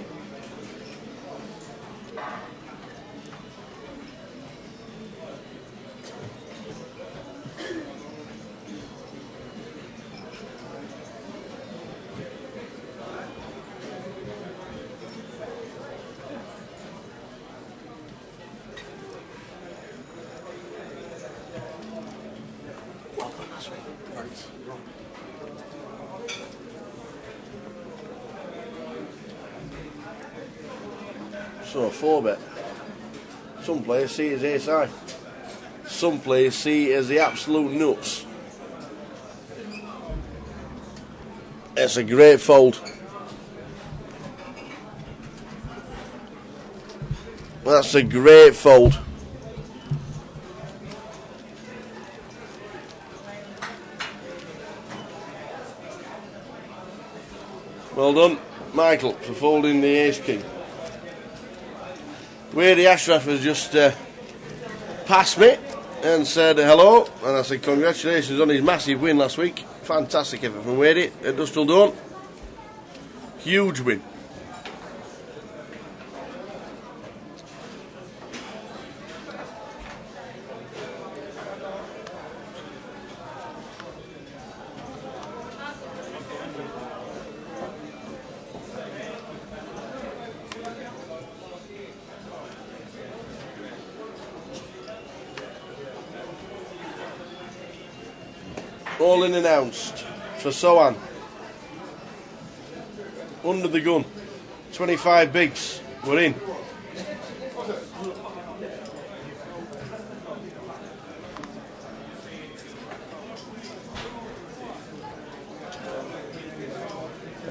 So 4-bet. Some players see it as ace high. Some players see it as the absolute nuts. It's a great fold. That's a great fold. Well done, Michael, for folding the ace king. Wady Ashraf has just passed me and said hello, and I said congratulations on his massive win last week. Fantastic effort from Wady at Dustle Dawn. Huge win. All in announced for Sohan. Under the gun. 25 bigs. We're in.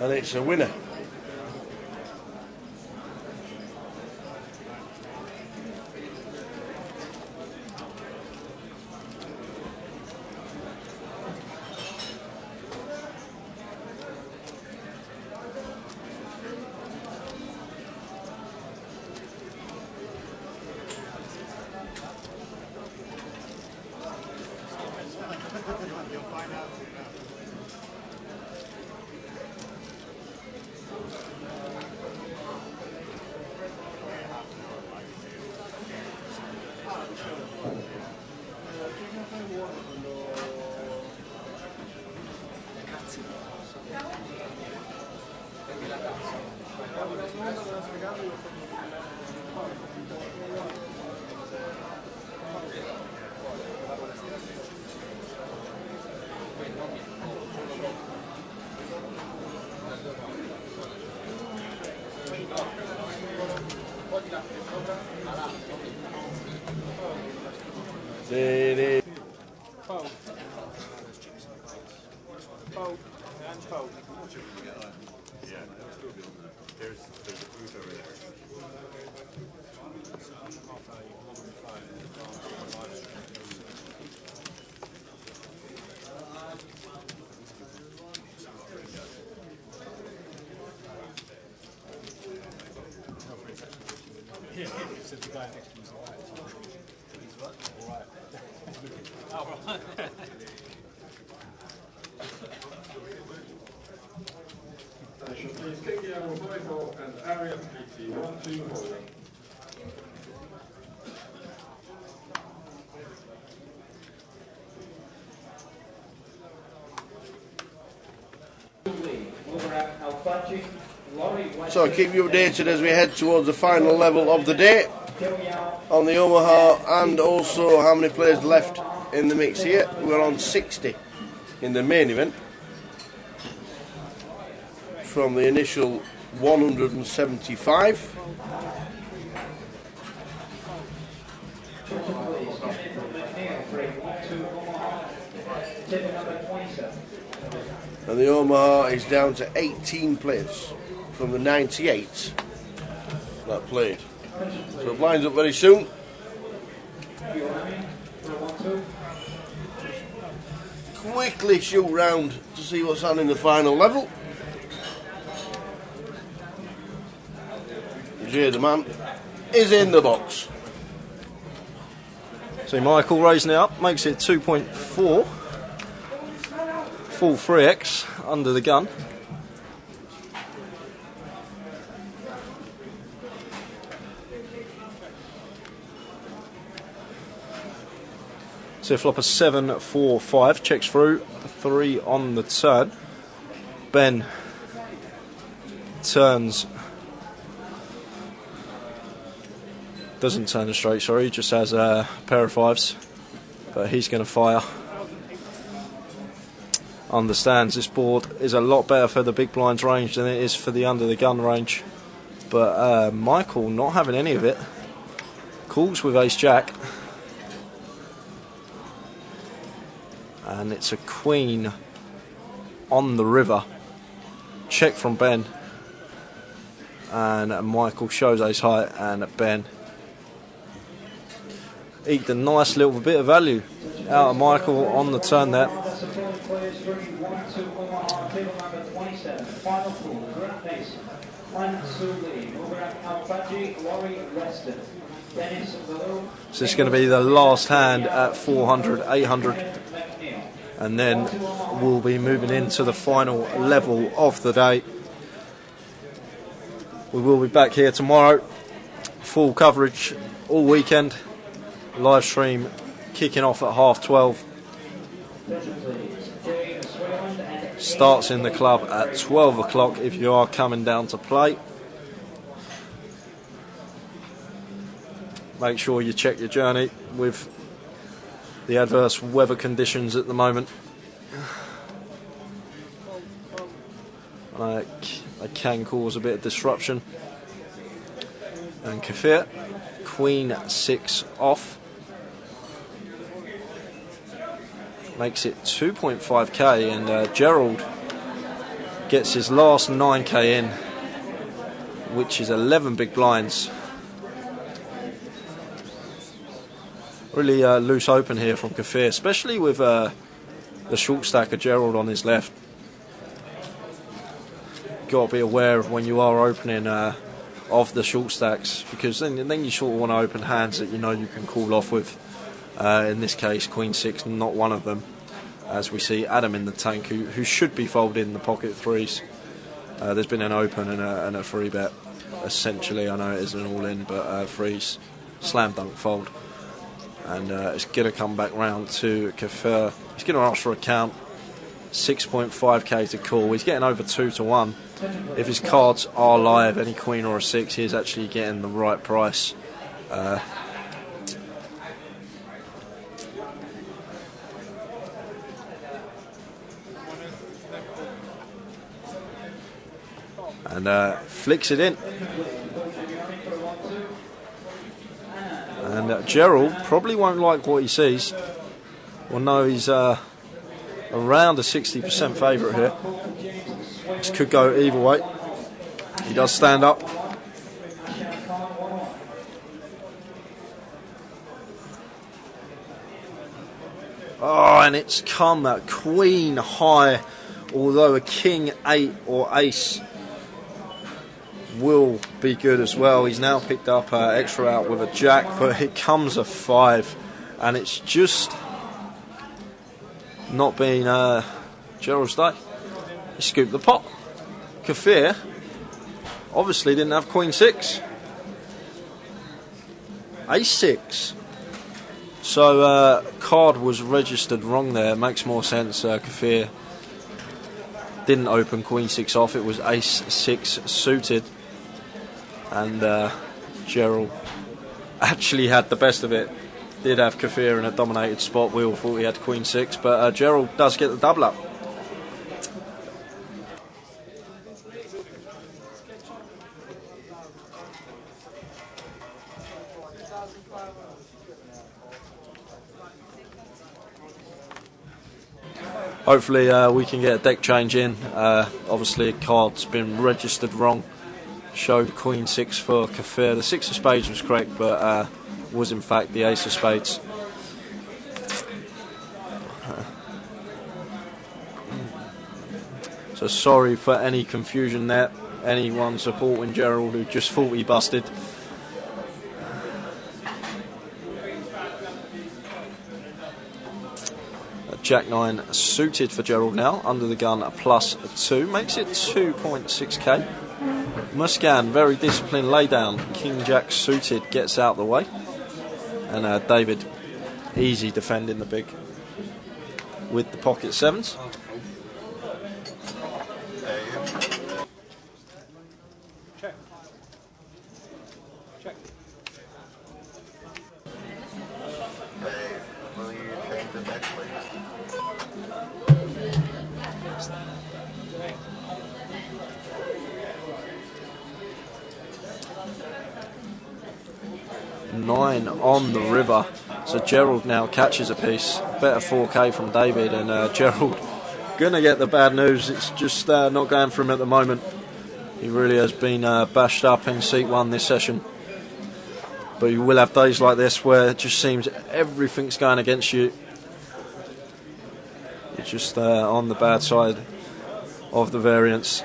And it's a winner. Fold. Fold. And fold. There's a booth over there. Yeah, said the guy next to me is alright. He's what? Alright. Oh, right. Please kick the arrow Michael and area Pt2 holding. So I'll keep you updated as we head towards the final level of the day on the Omaha, and also how many players left in the mix here. We're on 60 in the main event from the initial 175. And the Omaha is down to 18 players from the 98 that played. So blinds up very soon. Quickly shoot round to see what's on in the final level. Jay the man is in the box. See Michael raising it up, makes it 2.4. Full 3x under the gun. So flopper 7-4-5, checks through, 3 on the turn. Ben turns, doesn't turn a straight, sorry, just has a pair of 5s, but he's going to fire understands this board is a lot better for the big blinds range than it is for the under the gun range. But Michael not having any of it. Calls with ace jack. And it's a queen on the river. Check from Ben. And Michael shows ace high, and Ben eked a nice little bit of value out of Michael on the turn there. So it's going to be the last hand at 400, 800, and then we'll be moving into the final level of the day. We will be back here tomorrow, full coverage all weekend, live stream kicking off at 12:30. Starts in the club at 12 o'clock if you are coming down to play. Make sure you check your journey with the adverse weather conditions at the moment. They can cause a bit of disruption. And Kafir, queen 6 off. Makes it 2.5k, and Gerald gets his last 9k in, which is 11 big blinds. Really loose open here from Kafir, especially with the short stack of Gerald on his left. Got to be aware of when you are opening of the short stacks, because then you sort of want to open hands that you know you can call off with. In this case, queen 6, not one of them. As we see Adam in the tank, who should be folding the pocket threes. There's been an open and a free bet. Essentially, I know it isn't all in, but threes, slam dunk fold. And it's going to come back round to Kafir. He's going to ask for a count. 6.5k to call. He's getting over 2 to 1. If his cards are live, any queen or a 6, he's actually getting the right price. And flicks it in. And Gerald probably won't like what he sees. Well, no, he's around a 60% favourite here. This could go either way. He does stand up. Oh, and it's come at queen high, although a king 8 or ace will be good as well. He's now picked up extra out with a jack, but it comes a 5, and it's just not been Gerald's day. He scooped the pot. Kafir obviously didn't have queen 6, ace 6. So card was registered wrong there. It makes more sense. Kafir didn't open queen 6 off. It was ace 6 suited. And Gerald actually had the best of it. Did have Kafir in a dominated spot. We all thought he had queen 6, but Gerald does get the double up. Hopefully we can get a deck change in. Obviously a card's been registered wrong. Showed queen 6 for Kafir. The 6 of spades was correct, but was in fact the ace of spades. So sorry for any confusion there. Anyone supporting Gerald who just thought he busted. Jack 9 suited for Gerald now, under the gun a +2, makes it 2.6k. Muscan, very disciplined laydown. King Jack suited gets out the way. And David, easy defending the big with the pocket 7s. Check. Check. Will you change the deck, please? 9 on the river. So Gerald now catches a piece. Better 4K from David, and Gerald gonna get the bad news. It's just not going for him at the moment. He really has been bashed up in seat 1 this session. But you will have days like this where it just seems everything's going against you. You're just on the bad side of the variance.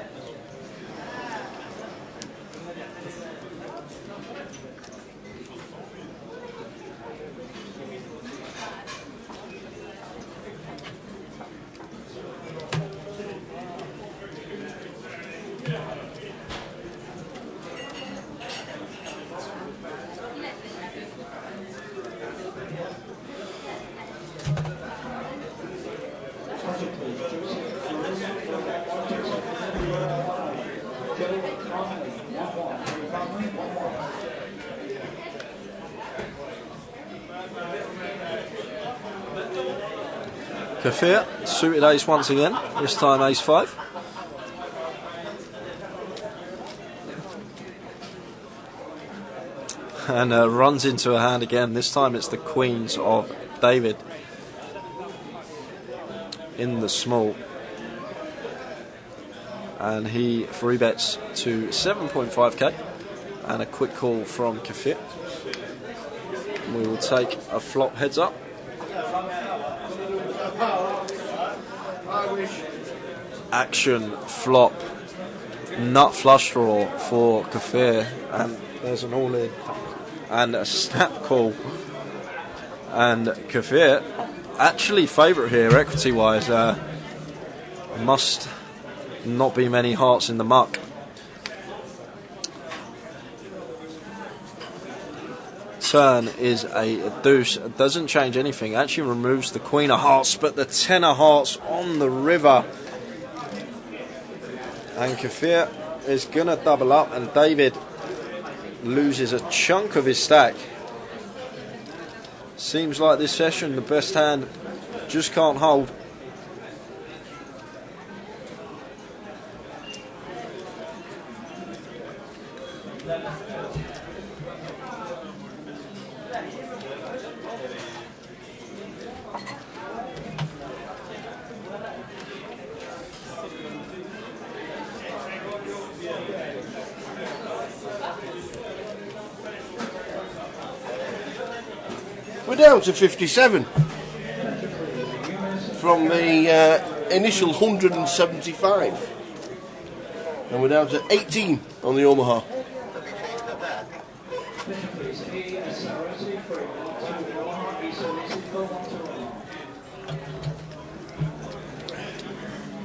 Kafir, suited ace once again, this time ace 5. And runs into a hand again, this time it's the queens of David in the small. And he free bets to 7.5k and a quick call from Kafir. We will take a flop heads up. Action flop, nut flush draw for Kafir, and there's an all in and a snap call. And Kafir actually favourite here equity wise. Must not be many hearts in the muck. Turn is a deuce. It doesn't change anything. Actually removes the queen of hearts, but the 10 of hearts on the river. And Kafir is going to double up, and David loses a chunk of his stack. Seems like this session the best hand just can't hold. We're down to 57 from the initial 175, and we're down to 18 on the Omaha.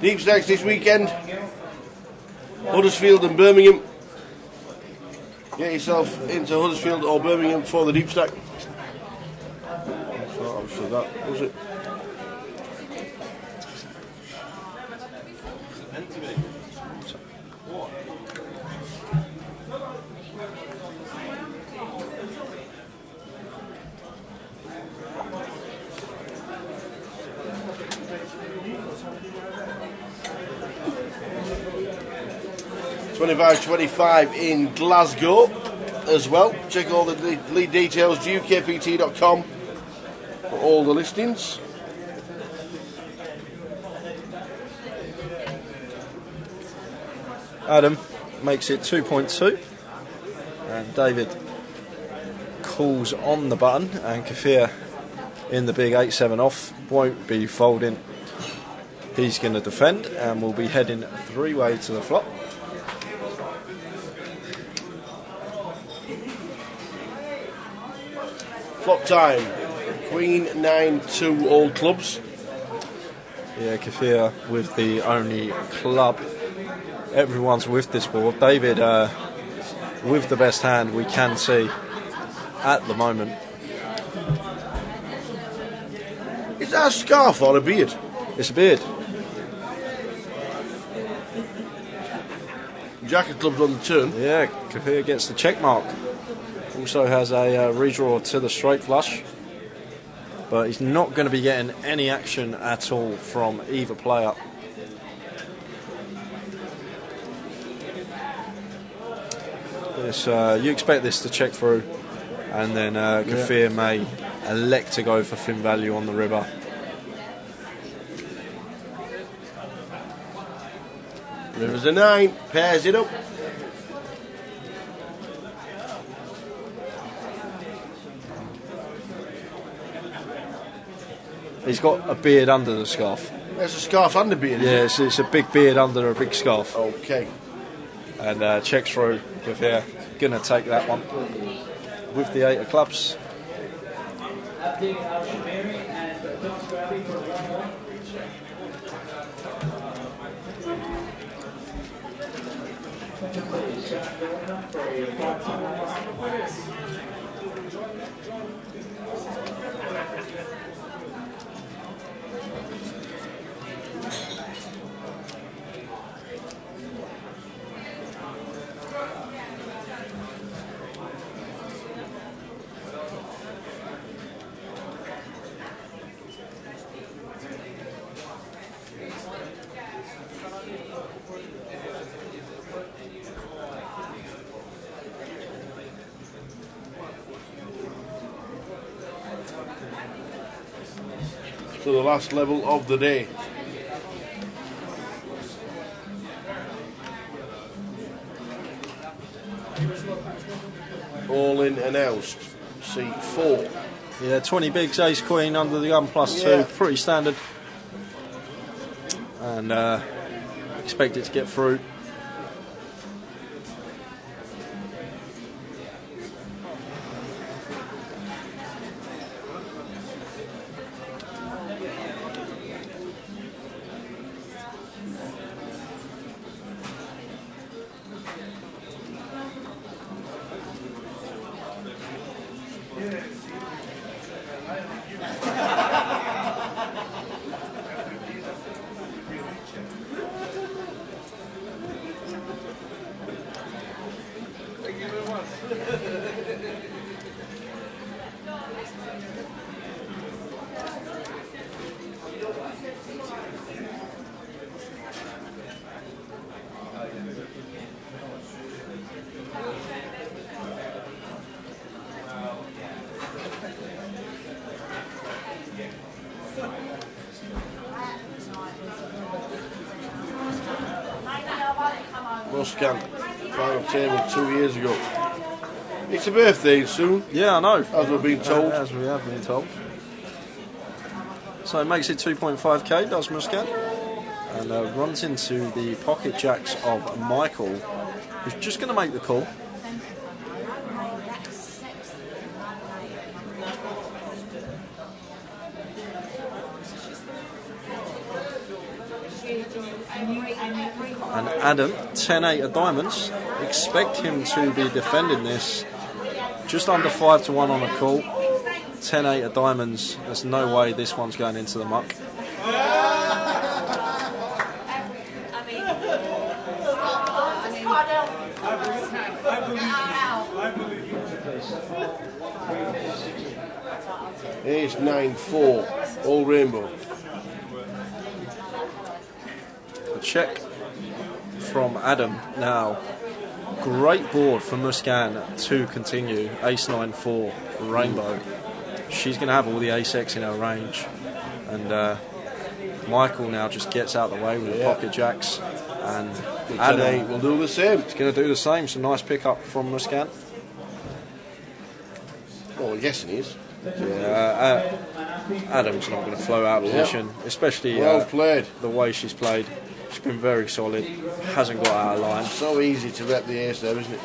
Deep stacks this weekend, Huddersfield and Birmingham. Get yourself into Huddersfield or Birmingham for the deep stack. So that was it. $25.25 in Glasgow as well. Check all the lead details, GUKPT.com. for all the listings. Adam makes it 2.2, and David calls on the button, and Kafir in the big 8-7 off won't be folding. He's going to defend, and we'll be heading 3-way to the flop. Flop time. Queen 9-2 all clubs. Yeah, Kafir with the only club. Everyone's with this board. David with the best hand we can see at the moment. Is that a scarf or a beard? It's a beard. Jack of clubs on the turn. Yeah, Kafir gets the check mark. Also has a redraw to the straight flush. But he's not going to be getting any action at all from either player. This, you expect this to check through and then Gafir may elect to go for thin value on the river. River's a 9, pairs it up. He's got a beard under the scarf. There's a scarf and a beard. Yeah, it's a big beard under a big scarf. Okay. And checks through. Gafir gonna take that one with the 8 of clubs. So the last level of the day. All in and out. Seat 4. Yeah, 20 bigs, ace queen under the gun plus 2, Yeah. pretty standard. And expect it to get through. Muscat, final table 2 years ago. It's a birthday soon, Yeah, I know. as we've been told. As we have been told. So it makes it 2.5k, does Muscat. And runs into the pocket jacks of Michael, who's just going to make the call. And Adam, 10-8 of diamonds. Expect him to be defending this just under 5-1 on a call. 10-8 of diamonds. There's no way this one's going into the muck. Ace 9-4, all rainbow. A check from Adam now. Great board for Muscan to continue. Ace 9-4, rainbow. She's going to have all the ace X in her range. And Michael now just gets out of the way with the pocket jacks. And Adam will do the same. He's going to do the same. Some nice pickup from Muscan. Oh, yes, it is. Yeah, Adam's not going to flow out of position, especially Well played. the way she's played. She's been very solid, hasn't got out of line. So easy to rep the ace there, isn't it?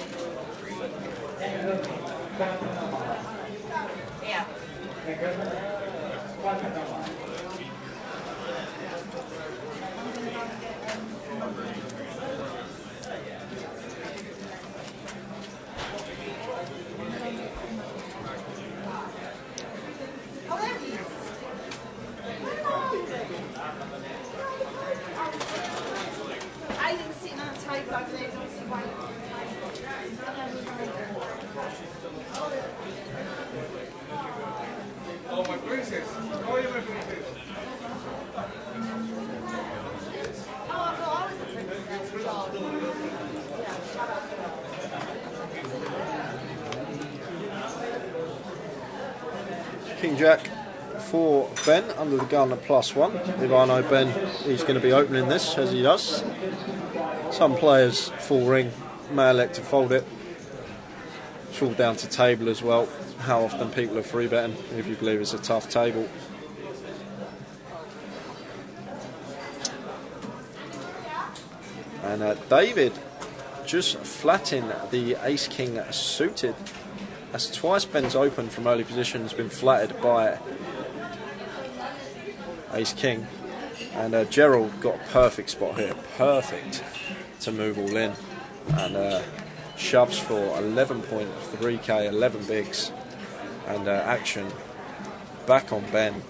King Jack for Ben under the gun at +1. If I know Ben, he's going to be opening this as he does. Some players full ring may elect to fold it. It's all down to table as well. How often people are free betting if you believe it's a tough table. And David just flatting the Ace King suited. That's twice Ben's open from early position has been flattered by Ace King. And Gerald got a perfect spot here. Perfect to move all in. And shoves for 11.3k, 11 bigs. And action back on Ben.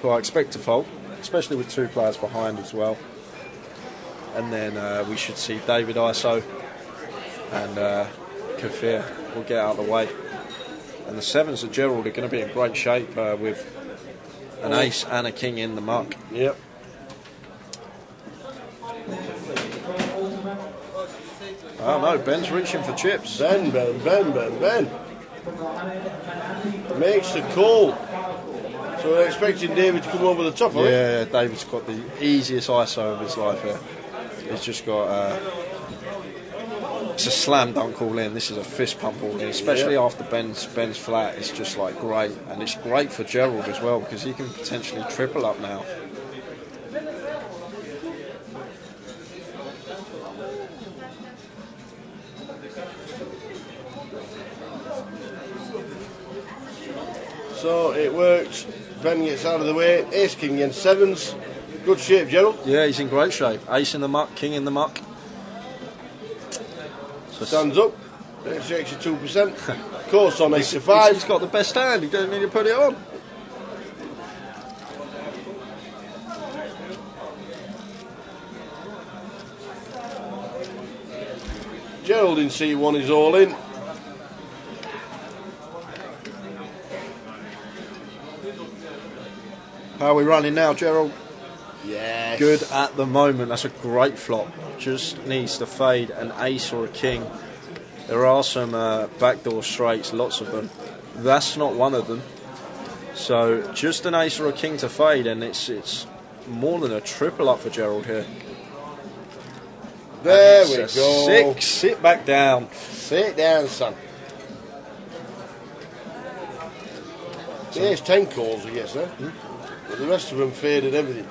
Who I expect to fold, especially with 2 players behind as well. And then we should see David ISO and Kafir will get out of the way. And the 7s of Gerald are going to be in great shape with an ace and a king in the muck. Yep. Oh no, Ben's reaching for chips. Ben. Makes the call. So we're expecting David to come over the top, Yeah, David's got the easiest ISO of his life here. He's just got it's a slam dunk all in. This is a fist pump all in, especially after Ben's flat. It's just like great, and it's great for Gerald as well because he can potentially triple up now. So it works. Ben gets out of the way. Ace King against 7s. Good shape, Gerald. Yeah, he's in great shape. Ace in the muck, king in the muck. So Stands up. It's extra 2%. Course on ace to 5. He's got the best hand. He doesn't need to put it on. Gerald in C1 is all in. How are we running now, Gerald? Yes. Good at the moment. That's a great flop. Just needs to fade an ace or a king. There are some backdoor straights, lots of them. That's not one of them. So just an ace or a king to fade, and it's more than a triple up for Gerald here. There we go. 6. Sit back down. Sit down, son. There's 10 calls, I guess, but the rest of them faded everything.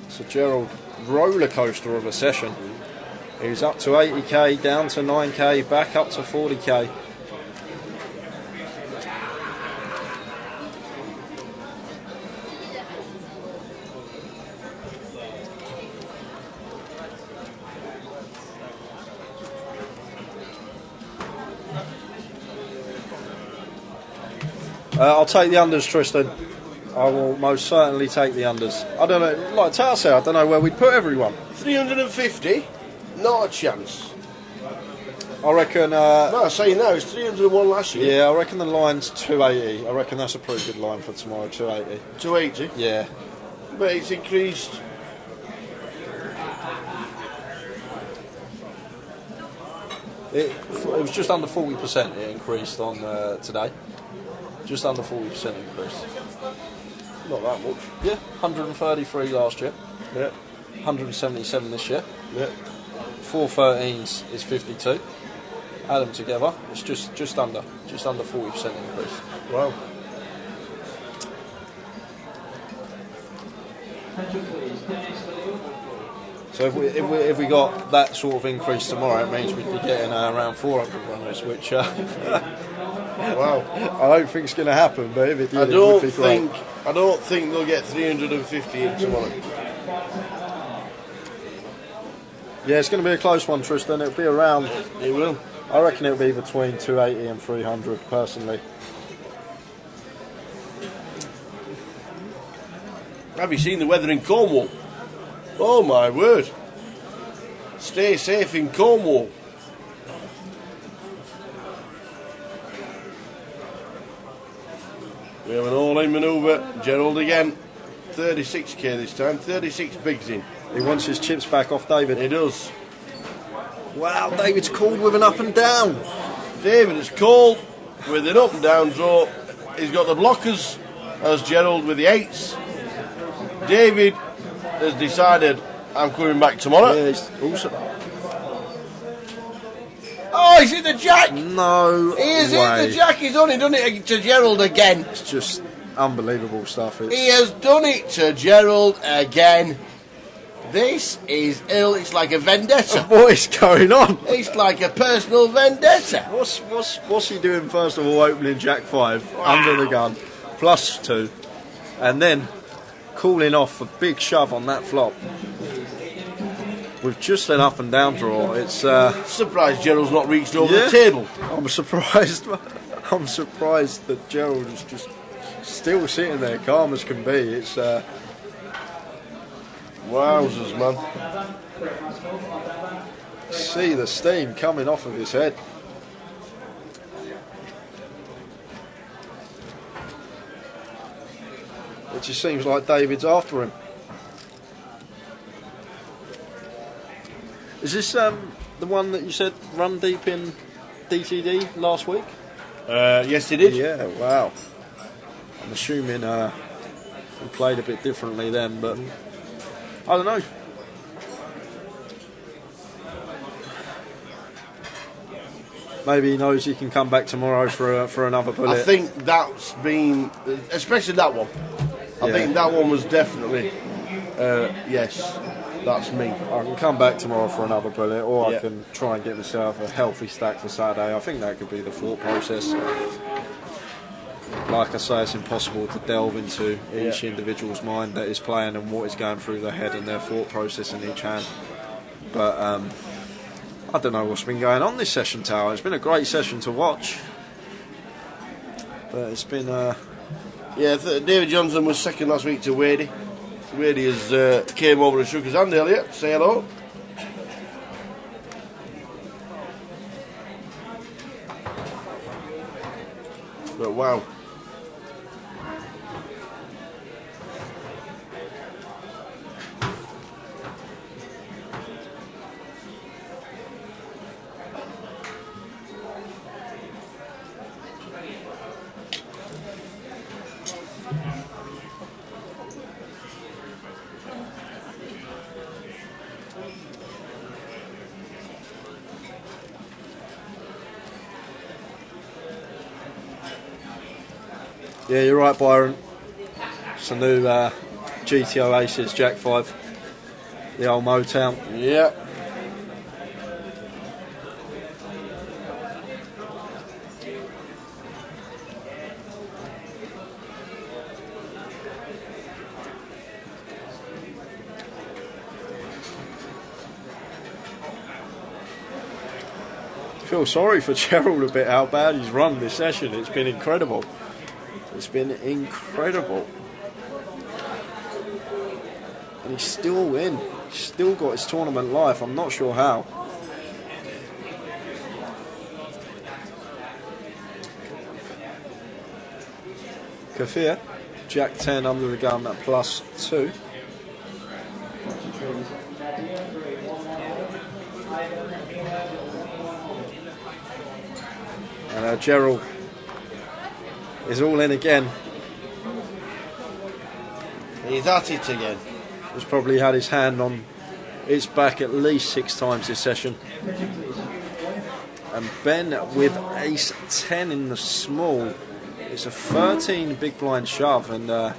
So Gerald, roller coaster of a session. He's up to 80k, down to 9k, back up to 40k. I'll take the unders, Tristan. I will most certainly take the unders. I don't know, like Tao said, I don't know where we'd put everyone. 350? Not a chance. I reckon... no, I'm saying now, it's 301 last year. Yeah, I reckon the line's 280. I reckon that's a pretty good line for tomorrow, 280. 280? Yeah. But it's increased. It was just under 40% it increased on today. Just under 40% increase. Not that much. Yeah, 133 last year. Yeah. 177 this year. Yeah. 413s is 52. Add them together, it's just under 40% increase. Wow. So if we got that sort of increase tomorrow, it means we'd be getting around 400 runners, which wow. I don't think it's going to happen. But if it did, I it would be great. don't think they'll get 350 in tomorrow. Yeah, it's going to be a close one, Tristan. It'll be around. It will. I reckon it'll be between 280 and 300, personally. Have you seen the weather in Cornwall? Oh my word. Stay safe in Cornwall. We have an all-in manoeuvre. Gerald again. 36k this time. 36 bigs in. He wants his chips back off David. He does. Wow, David's called with an up and down. David is called with an up and down draw. He's got the blockers as Gerald with the 8s. David has decided, I'm coming back tomorrow. Yeah, he's also... Oh, he's hit the jack! No He is way. hit the jack. He's only done it to Gerald again. It's just unbelievable stuff. He has done it to Gerald again. This is ill. It's like a vendetta. What is going on? It's like a personal vendetta. What's he doing first of all? Opening Jack 5 under the gun, +2, and then calling off a big shove on that flop with just an up and down draw. It's Surprised Gerald's not reached over Yeah. the table. I'm surprised. I'm surprised that Gerald is just still sitting there, calm as can be. It's Wowzers, man. see the steam coming off of his head. It just seems like David's after him. Is this the one that you said run deep in DTD last week? Yes, he did. Yeah, wow. I'm assuming we played a bit differently then, but I don't know. Maybe he knows he can come back tomorrow for another bullet. I think that's been, especially that one. I Yeah. think that one was definitely, yes, that's me. I can come back tomorrow for another bullet, or Yeah. I can try and get myself a healthy stack for Saturday. I think that could be the thought process. Like I say, it's impossible to delve into each individual's mind that is playing and what is going through their head and their thought process in each hand. But I don't know what's been going on this session, Tower. It's been a great session to watch, but it's been David Johnson was second last week to Wadey. Wadey has came over and shook his hand earlier. Say hello. But wow. Yeah, you're right, Byron. It's a new GTO Aces Jack 5, the old Motown. Yeah. I feel sorry for Gerald a bit how bad he's run this session. It's been incredible. It's been incredible. And he's still in. He's still got his tournament life. I'm not sure how. Kafir, Jack 10 under the gun at +2. And Gerald is all in again. He's at it again. He's probably had his hand on its back at least 6 times this session. And Ben with ace 10 in the small. It's a 13 big blind shove, and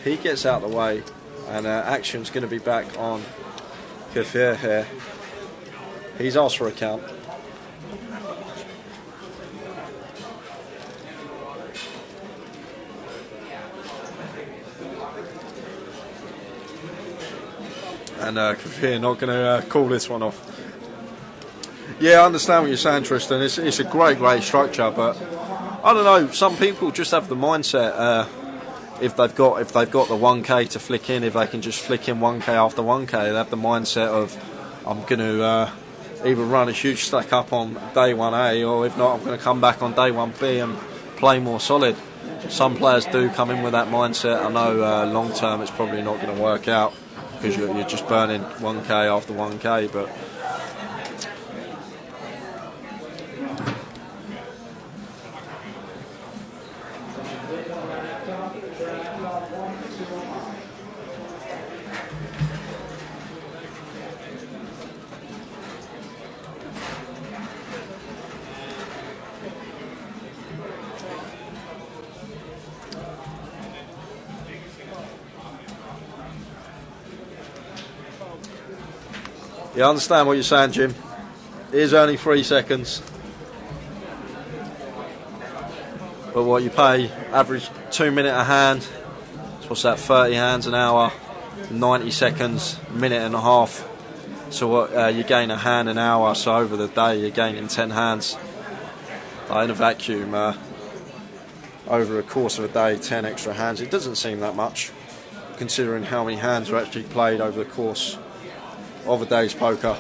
he gets out of the way. And action's going to be back on Kafir here. He's asked for a count. And Kafir not going to call this one off. Yeah, I understand what you're saying, Tristan. It's a great structure, but I don't know. Some people just have the mindset if they've got the 1k to flick in, if they can just flick in 1k after 1k, they have the mindset of I'm going to either run a huge stack up on day 1A, or if not, I'm going to come back on day 1B and play more solid. Some players do come in with that mindset. I know long term it's probably not going to work out. because you're just burning 1k after 1k. But yeah, I understand what you're saying, Jim. It is only 3 seconds. But what you pay, average 2 minute a hand. So what's that, 30 hands an hour, 90 seconds, minute and a half. So what you gain a hand an hour, so over the day you're gaining 10 hands. In a vacuum, over a course of a day, 10 extra hands. It doesn't seem that much, considering how many hands are actually played over the course of a day's poker.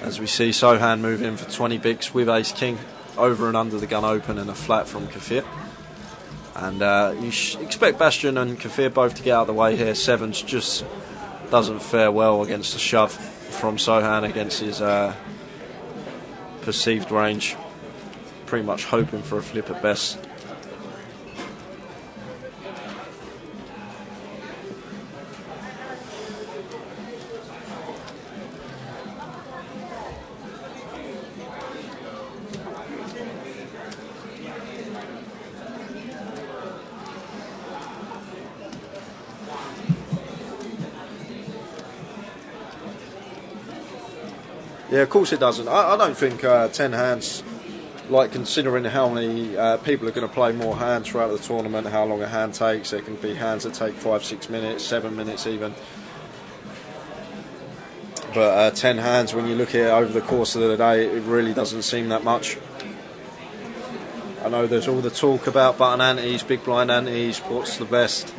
As we see Sohan move in for 20 bigs with ace king, over and under the gun open and a flat from Kafir. And you expect Bastian and Kafir both to get out of the way here. Sevens just doesn't fare well against the shove from Sohan against his perceived range. Pretty much hoping for a flip at best. Yeah, of course it doesn't. I don't think 10 hands, like considering how many people are going to play more hands throughout the tournament, how long a hand takes. There can be hands that take 5-6 minutes, 7 minutes even. But 10 hands, when you look at it over the course of the day, it really doesn't seem that much. I know there's all the talk about button antes, big blind antes, what's the best.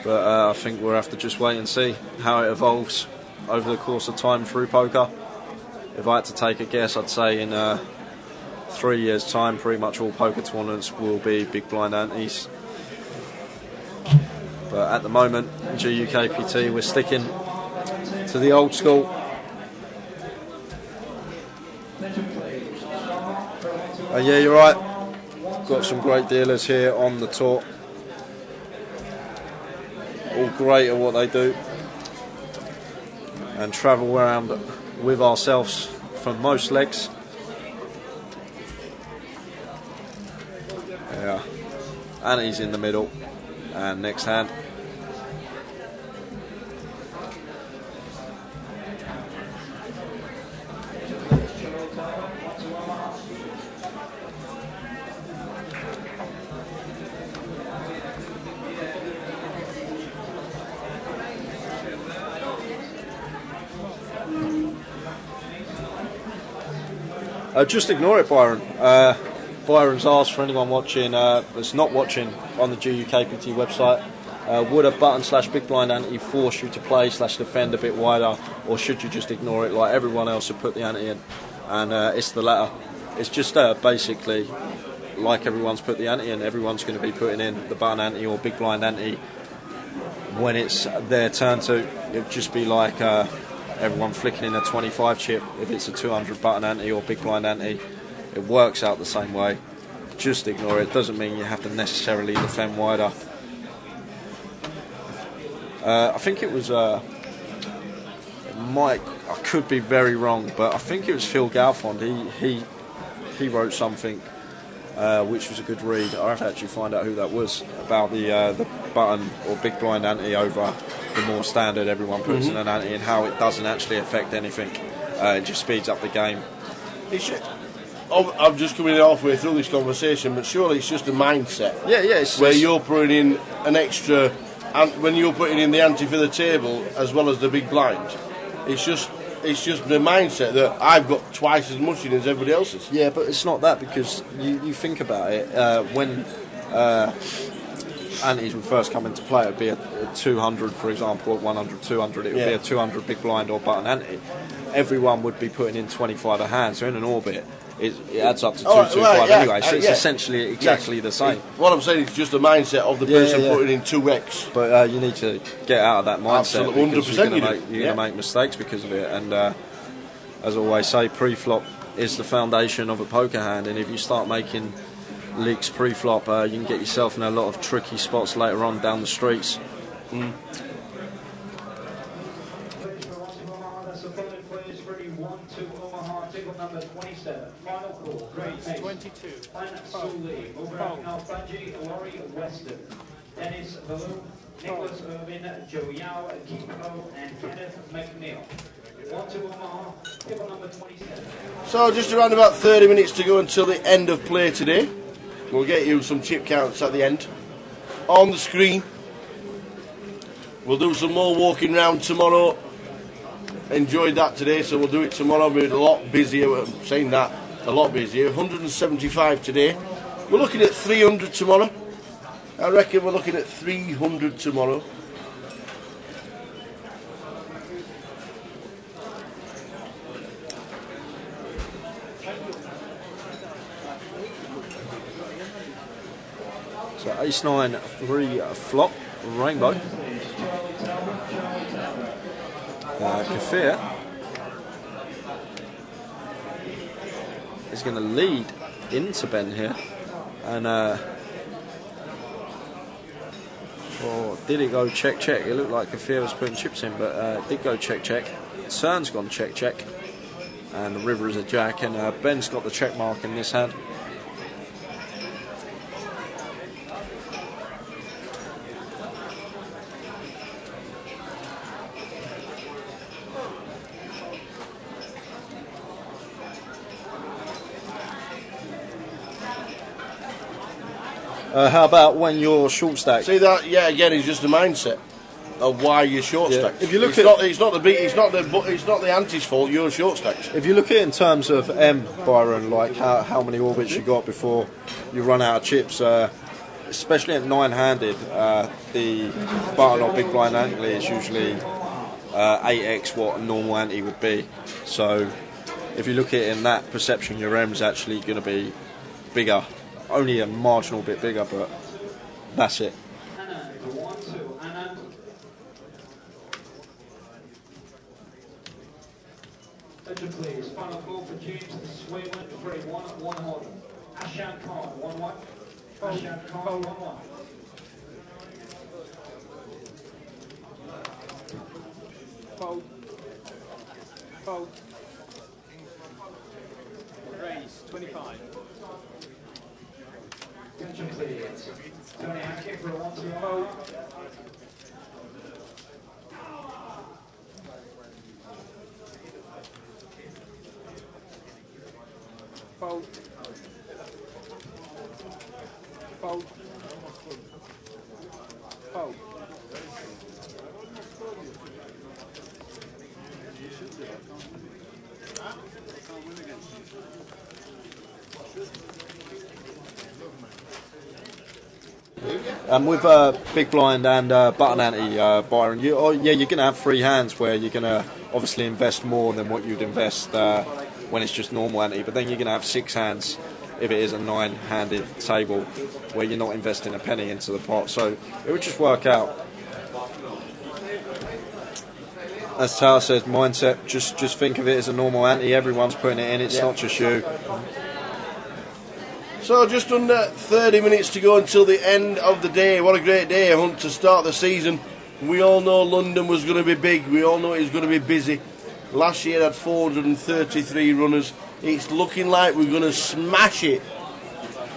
But I think we'll have to just wait and see how it evolves over the course of time through poker. If I had to take a guess, I'd say in 3 years' time, pretty much all poker tournaments will be big blind antes. But at the moment, GUKPT, we're sticking to the old school. Yeah, you're right. Got some great dealers here on the tour. All great at what they do, and travel around with ourselves for most legs. Yeah, and he's in the middle, and next hand. Just ignore it, Byron. Byron's asked for anyone watching that's not watching on the GUKPT website, would a button/big blind ante force you to play/defend a bit wider, or should you just ignore it like everyone else who put the ante in? And it's the latter. It's just basically like everyone's put the ante in. Everyone's going to be putting in the button ante or big blind ante when it's their turn to. It'd just be like everyone flicking in a 25 chip if it's a 200 button ante or big blind ante. It works out the same way. Just ignore it. Doesn't mean you have to necessarily defend wider. I think it was Mike, I could be very wrong, but I think it was Phil Galfond. He wrote something which was a good read. I have to actually find out who that was, about the button or big blind ante over the more standard everyone puts in an ante, and how it doesn't actually affect anything. It just speeds up the game. I'm just coming halfway through this conversation, but surely it's just a mindset. Yeah. Where you're putting in an extra, and when you're putting in the ante for the table as well as the big blind, it's just the mindset that I've got twice as much in as everybody else's. Yeah, but it's not that, because you think about it, when antes would first come into play, it would be a 200, for example, or 100, 200, it would be a 200 big blind or button ante. Everyone would be putting in 25 a hand, so in an orbit, it adds up to Oh, 225 right, yeah, anyway. So it's yeah. essentially exactly the same. What I'm saying is just the mindset of the person putting in 2x. But you need to get out of that mindset. Absolutely, because 100% you're going you do. to make mistakes because of it. And as I always say, pre-flop is the foundation of a poker hand. And if you start making leaks pre-flop, you can get yourself in a lot of tricky spots later on down the streets. Mm. Number 27, final call, great pace. 22. Sully, Laurie Weston, Dennis Balloon, Nicholas Irvin, Joe Yao, Keepo, and Kenneth McNeil. 1-2 Omaha, table number 27. So just around about 30 minutes to go until the end of play today. We'll get you some chip counts at the end. On the screen. We'll do some more walking round tomorrow. Enjoyed that today, so we'll do it tomorrow. We're a lot busier. I'm saying that, a lot busier. 175 today. We're looking at 300 tomorrow. I reckon we're looking at 300 tomorrow. So ace-9, 3 flop, rainbow. Kafir is going to lead into Ben here, and well, did it go check check? It looked like Kafir was putting chips in, but it did go check check. Turn's gone check check, and the river is a jack, and Ben's got the check mark in this hand. How about when you're short stacked? See that? Yeah, again, it's just the mindset of why you're short stacked. If you look it's not the anti's fault. You're short stacked. If you look at it in terms of Byron, like how many orbits you got before you run out of chips, especially at 9-handed, the button or big blind ante is usually 8x what a normal ante would be. So if you look at it in that perception, your M's actually going to be bigger. Only a marginal bit bigger, but that's it. Attention please, final call for James Swayman, 3-1-1-1. Ashan Khan, 1-1. Ashan Khan, 1-1. Fold. Fold. Raise, 25. Attention please. Tony Hackett for a 1-2 fold. Fold. Fold. Fold. And with big blind and button ante, Byron, you're going to have free hands where you're going to obviously invest more than what you'd invest when it's just normal ante. But then you're going to have 6 hands if it is a 9-handed table where you're not investing a penny into the pot. So it would just work out. As Tara says, mindset. Just think of it as a normal ante. Everyone's putting it in. It's not just you. So just under 30 minutes to go until the end of the day. What a great day, Hunt, to start the season. We all know London was going to be big. We all know it was going to be busy. Last year had 433 runners. It's looking like we're going to smash it.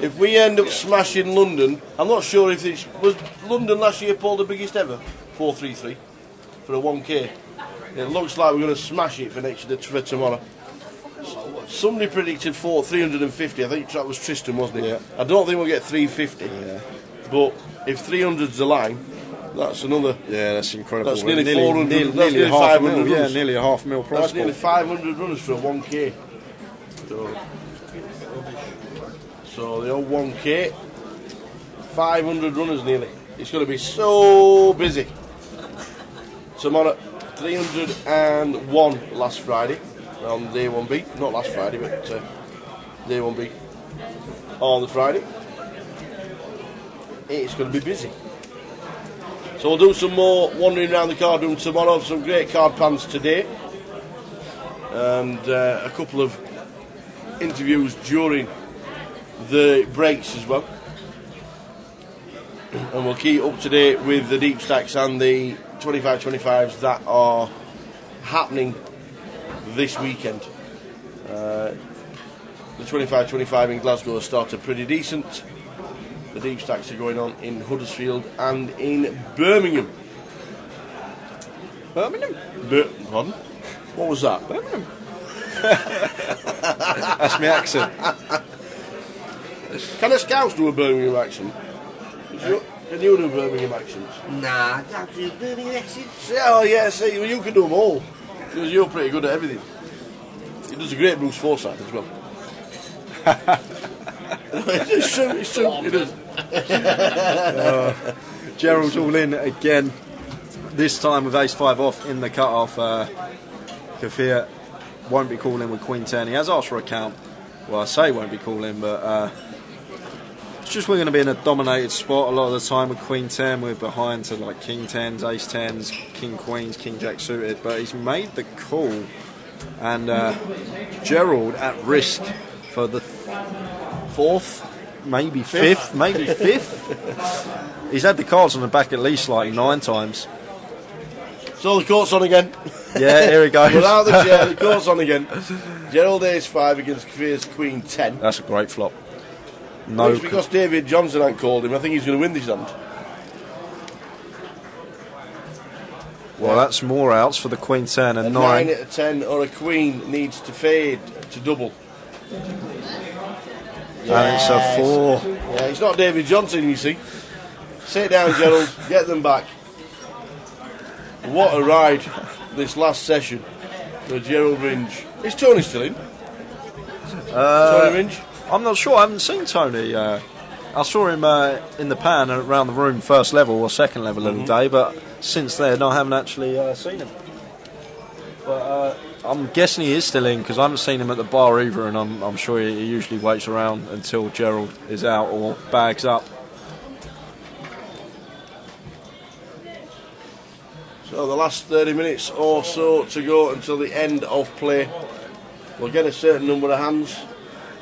If we end up smashing London, I'm not sure if it was London last year, Paul, the biggest ever, 433 for a 1K. It looks like we're going to smash it for tomorrow. Somebody predicted 350. I think that was Tristan, wasn't it? Yeah. I don't think we'll get 350. Yeah. But if 300's the line, that's another. Yeah, that's incredible. That's nearly 400. Nearly Nearly half 500 a mil. Yeah, runners. nearly a $500,000 price. That's nearly 500 runners for a 1K. So the old 1K, 500 runners nearly. It's going to be so busy. Tomorrow, 301 last Friday on day 1B. Not last Friday, but Day 1B. On the Friday. It's going to be busy. So we'll do some more wandering around the card room tomorrow. Some great card pans today. And a couple of interviews during the breaks as well. And we'll keep up to date with the deep stacks and the 25-25s that are happening this weekend. The 25-25 in Glasgow has started pretty decent. The deep stacks are going on in Huddersfield and in Birmingham. Birmingham? Pardon? What was that? Birmingham. That's my accent. Can a Scouse do a Birmingham accent? Can you do Birmingham accents? Nah, I can't do Birmingham accents. Oh yeah, see, well, you can do them all. Because you're pretty good at everything. He does a great Bruce Forsyth as well. It's true, it does. Gerald's all in again. This time with ace-5 off in the cut-off. Kafir won't be calling with Queen 10. He has asked for a count. Well, I say won't be calling, but it's just we're going to be in a dominated spot a lot of the time with Queen 10. We're behind to like King 10s, Ace 10s, King Queens, King Jack suited. But he's made the call. And Gerald at risk for the fourth, maybe fifth. He's had the cards on the back at least like 9 times. So the court's on again. Yeah, here he goes. Without the chair, the court's on again. Gerald ace-5 against Kafir's Queen 10. That's a great flop. No, Which, because David Johnson hadn't called him, I think he's going to win this hand. Well, that's more outs for the Queen 10 and a 9. 9 at a 10 or a Queen needs to fade to double. And it's a 4. Yeah, it's not David Johnson, you see. Sit down, Gerald. Get them back. What a ride this last session for Gerald Ringe. Is Tony still in? Tony Ringe? I'm not sure. I haven't seen Tony. I saw him in the pan around the room, first level or second level of the day, but since then I haven't actually seen him. But I'm guessing he is still in because I haven't seen him at the bar either, and I'm sure he usually waits around until Gerald is out or bags up. So the last 30 minutes or so to go until the end of play. We'll get a certain number of hands.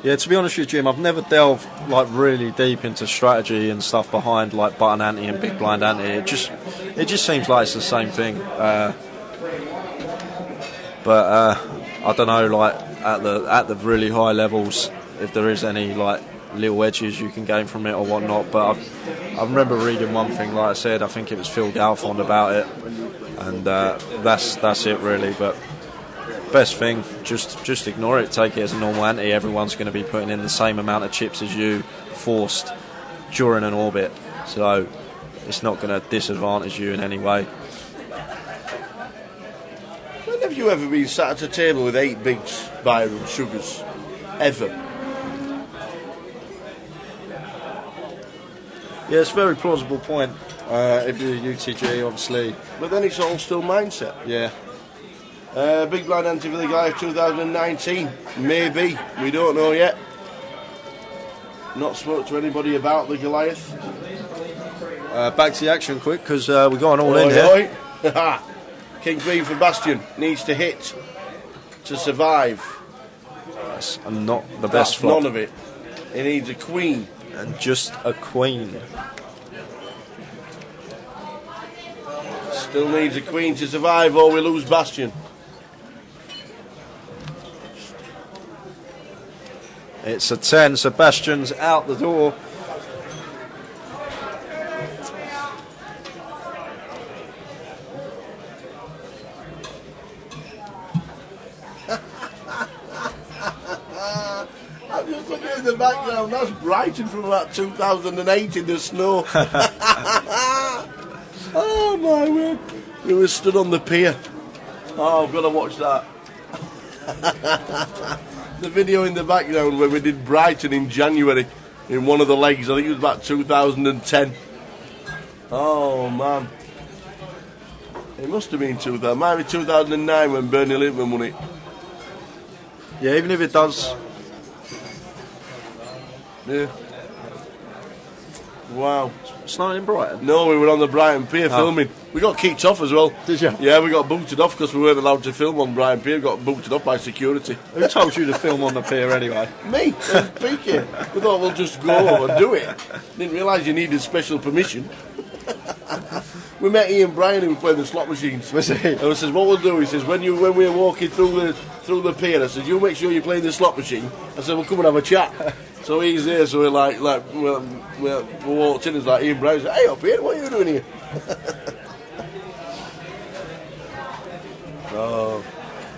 Yeah, to be honest with you, Jim, I've never delved like really deep into strategy and stuff behind like button ante and big blind ante. It just seems like it's the same thing. But I don't know, like at the really high levels, if there is any like little edges you can gain from it or whatnot. But I remember reading one thing, like I said, I think it was Phil Galfond about it, and that's it really. But best thing, just ignore it, take it as a normal ante. Everyone's going to be putting in the same amount of chips as you, forced during an orbit, so it's not going to disadvantage you in any way. When have you ever been sat at a table with 8 bigs, Byron, sugars? Ever? Yeah, it's a very plausible point. If you're UTG, obviously. But then it's all still mindset. Yeah. Big blind ante for the Goliath 2019. Maybe. We don't know yet. Not spoke to anybody about the Goliath. Back to the action quick, because we've got an all-in here. King Queen for Bastion. Needs to hit to survive. That's not the best That's flop. none of it. He needs a Queen. And just a Queen. Still needs a Queen to survive or we lose Bastion. It's a 10. Sebastian's out the door. I'm just looking in the background. That's Brighton from about 2008 in the snow. Oh my word. We were stood on the pier. Oh, I've got to watch that. The video in the background where we did Brighton in January in one of the legs. I think it was about 2010. Oh man. It must have been 2000. Might be 2009 when Bernie Littman won it. Yeah, even if it does Yeah. Wow. Snowing in Brighton? No, we were on the Brighton Pier filming. We got kicked off as well. Did you? Yeah, we got booted off because we weren't allowed to film on Brighton Pier. We got booted off by security. Who told you to film on the pier anyway? Me, Peaky. We thought we'll just go and do it. Didn't realise you needed special permission. We met Ian Bryan, who was playing the slot machines. Was he? And I says, what we'll do, he says, when we're walking through the pier, I says, you make sure you're playing the slot machine. I said, we'll come and have a chat. So he's there, so we walked in, and like Ian Bryan said, hey up here, what are you doing here? Oh.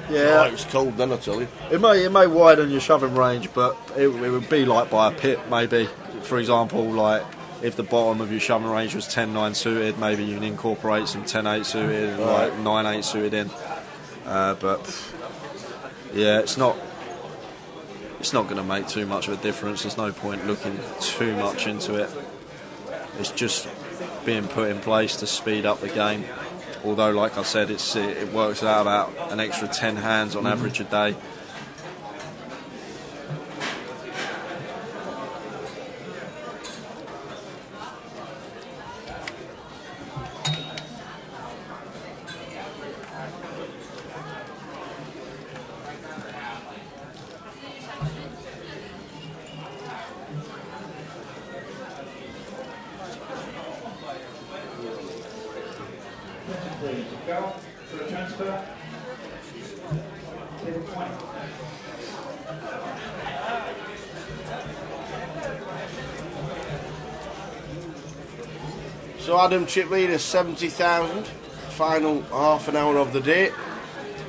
Yeah. Oh, it was cold then, I tell you. It may widen your shoving range, but it would be like by a pit, maybe. For example, like if the bottom of your shoving range was 10-9 suited, maybe you can incorporate some 10-8 suited and like 9-8 suited in. But yeah, it's not going to make too much of a difference. There's no point looking too much into it. It's just being put in place to speed up the game. Although, like I said, it works out about an extra 10 hands on average a day. Go for a transfer. Table 20. So Adam chip leader 70,000, final half an hour of the day.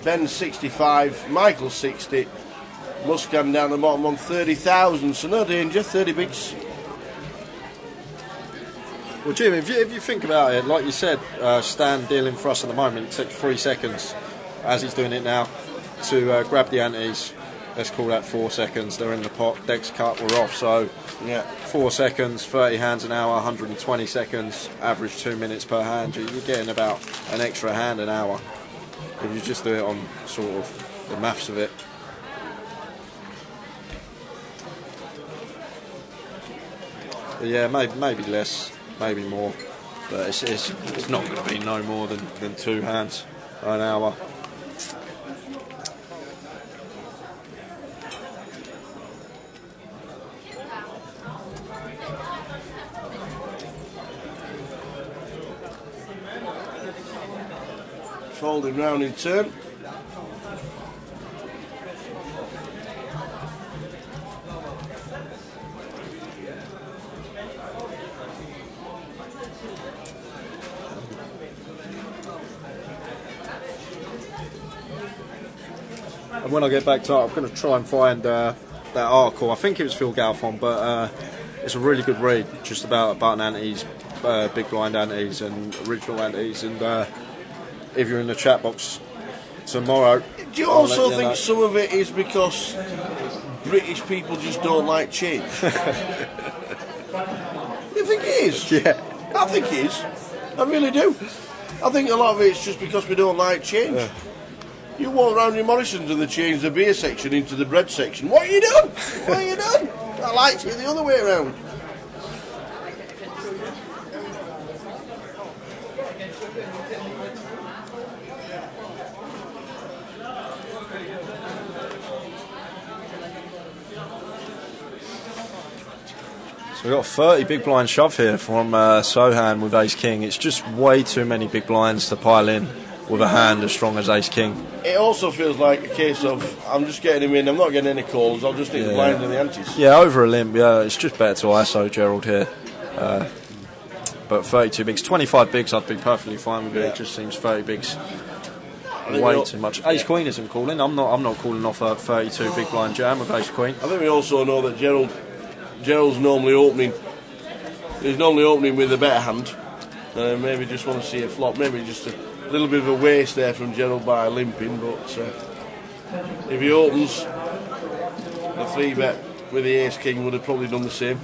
Ben 65, Michael 60, Muscan down the bottom on 30,000, so no danger, 30 bigs. Well, Jim, if you think about it, like you said, Stan dealing for us at the moment, it takes 3 seconds, as he's doing it now, to grab the antes. Let's call that 4 seconds. They're in the pot, decks cut, we're off. So, yeah, 4 seconds, 30 hands an hour, 120 seconds, average 2 minutes per hand. You're getting about an extra hand an hour if you just do it on sort of the maths of it. But yeah, maybe less. Maybe more, but it's not going to be no more than 2 hands an hour. Folding round in turn. And when I get back to it, I'm going to try and find that article. I think it was Phil Galfond, but it's a really good read, just about button antes, big blind antes, and original antes. And if you're in the chat box tomorrow, do you also think some of it is because British people just don't like change? You think it is? Yeah, I think it is. I really do. I think a lot of it's just because we don't like change. Yeah. You walk around your Morrison's and they change the beer section into the bread section. What are you doing? What are you doing? I like it the other way around. So we've got 30 big blind shove here from Sohan with Ace King. It's just way too many big blinds to pile in with a hand as strong as Ace King. It also feels like a case of, I'm just getting him in, I'm not getting any calls, I'll just hit the blind and the antes. Yeah, over a limp, yeah, it's just better to ISO Gerald here. But 32 bigs, 25 bigs I'd be perfectly fine with it. It just seems 30 bigs way too much. Ace Queen isn't calling, I'm not calling off a 32 big blind jam with Ace Queen. I think we also know that Gerald's normally opening, he's normally opening with a better hand. Maybe just want to see a flop, maybe just a little bit of a waste there from Gerald by limping, but if he opens the 3-bet with the Ace King, would have probably done the same.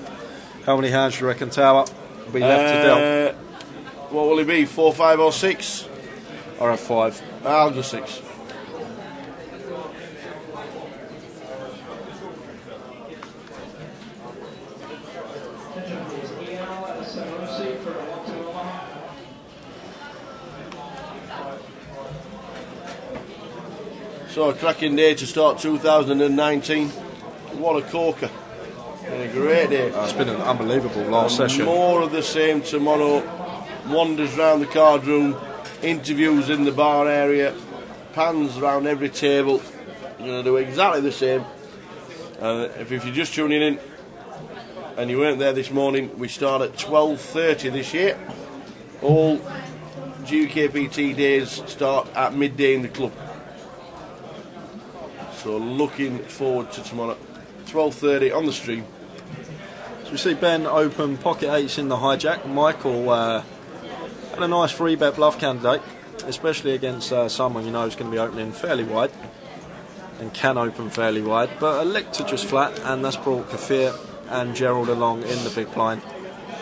How many hands do you reckon Tower will be left to deal? What will he be, 4, 5 or 6? I'll have 5. I'll go 6. So a cracking day to start 2019. What a corker. And a great day. It's been an unbelievable last session. More of the same tomorrow. Wanders round the card room, interviews in the bar area, pans around every table. You're going to do exactly the same. If you're just tuning in and you weren't there this morning, we start at 12:30 this year. All GUKPT days start at midday in the club. So looking forward to tomorrow, 12:30 on the stream. So we see Ben open pocket 8s in the hijack. Michael had a nice 3-bet bluff candidate, especially against someone you know is going to be opening fairly wide and can open fairly wide, but elected just flat, and that's brought Kafir and Gerald along in the big blind.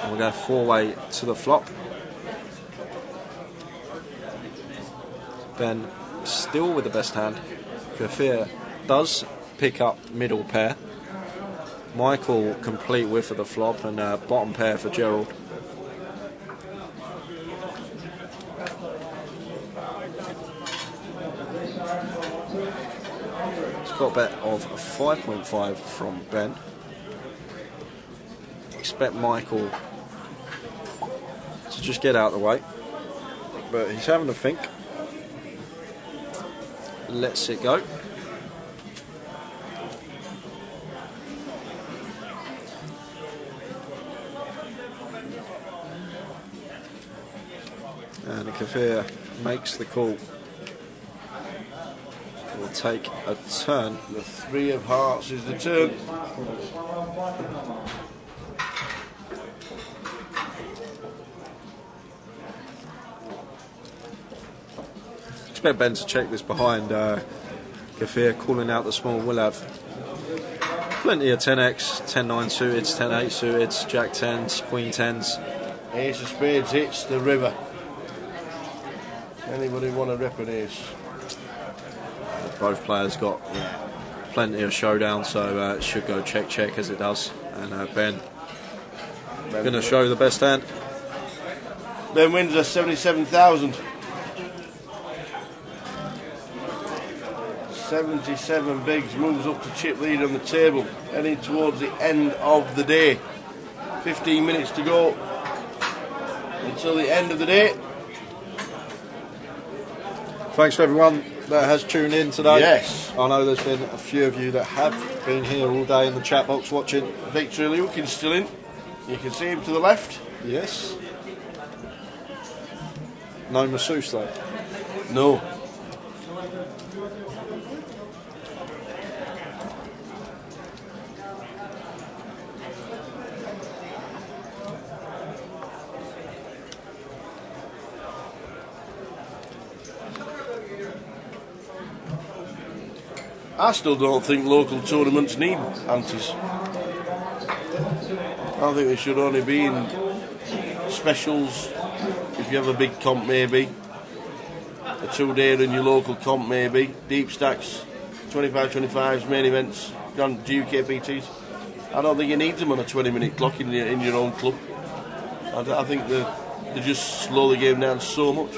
And we'll go 4-way to the flop. Ben still with the best hand. Kafir does pick up middle pair. Michael complete whiff of the flop, and bottom pair for Gerald. It's got a bet of 5.5 from Ben. Expect Michael to just get out of the way, but he's having a think. Lets it go. And Kafir makes the call. Will take a turn. The 3 of hearts is the turn. Expect Ben to check this behind. Kafir calling out the small will have plenty of 10x, 10-9 suited, 10-8 suited, Jack 10s, Queen 10s. Ace of spades hits the river. Anybody want to rep an ace? Both players got plenty of showdown, so it should go check as it does. And Ben going to show the best hand. Ben wins us 77,000. 77 bigs, moves up to chip lead on the table, heading towards the end of the day. 15 minutes to go until the end of the day. Thanks for everyone that has tuned in today. Yes. I know there's been a few of you that have been here all day in the chat box watching. Victory Lukin's still in. You can see him to the left. Yes. No masseuse though. No. I still don't think local tournaments need antes. I think they should only be in specials. If you have a big comp, maybe a 2-day in your local comp, maybe deep stacks, 25-25s, main events, GUKPTs. I don't think you need them on a 20-minute clock in your own club. I think they just slow the game down so much.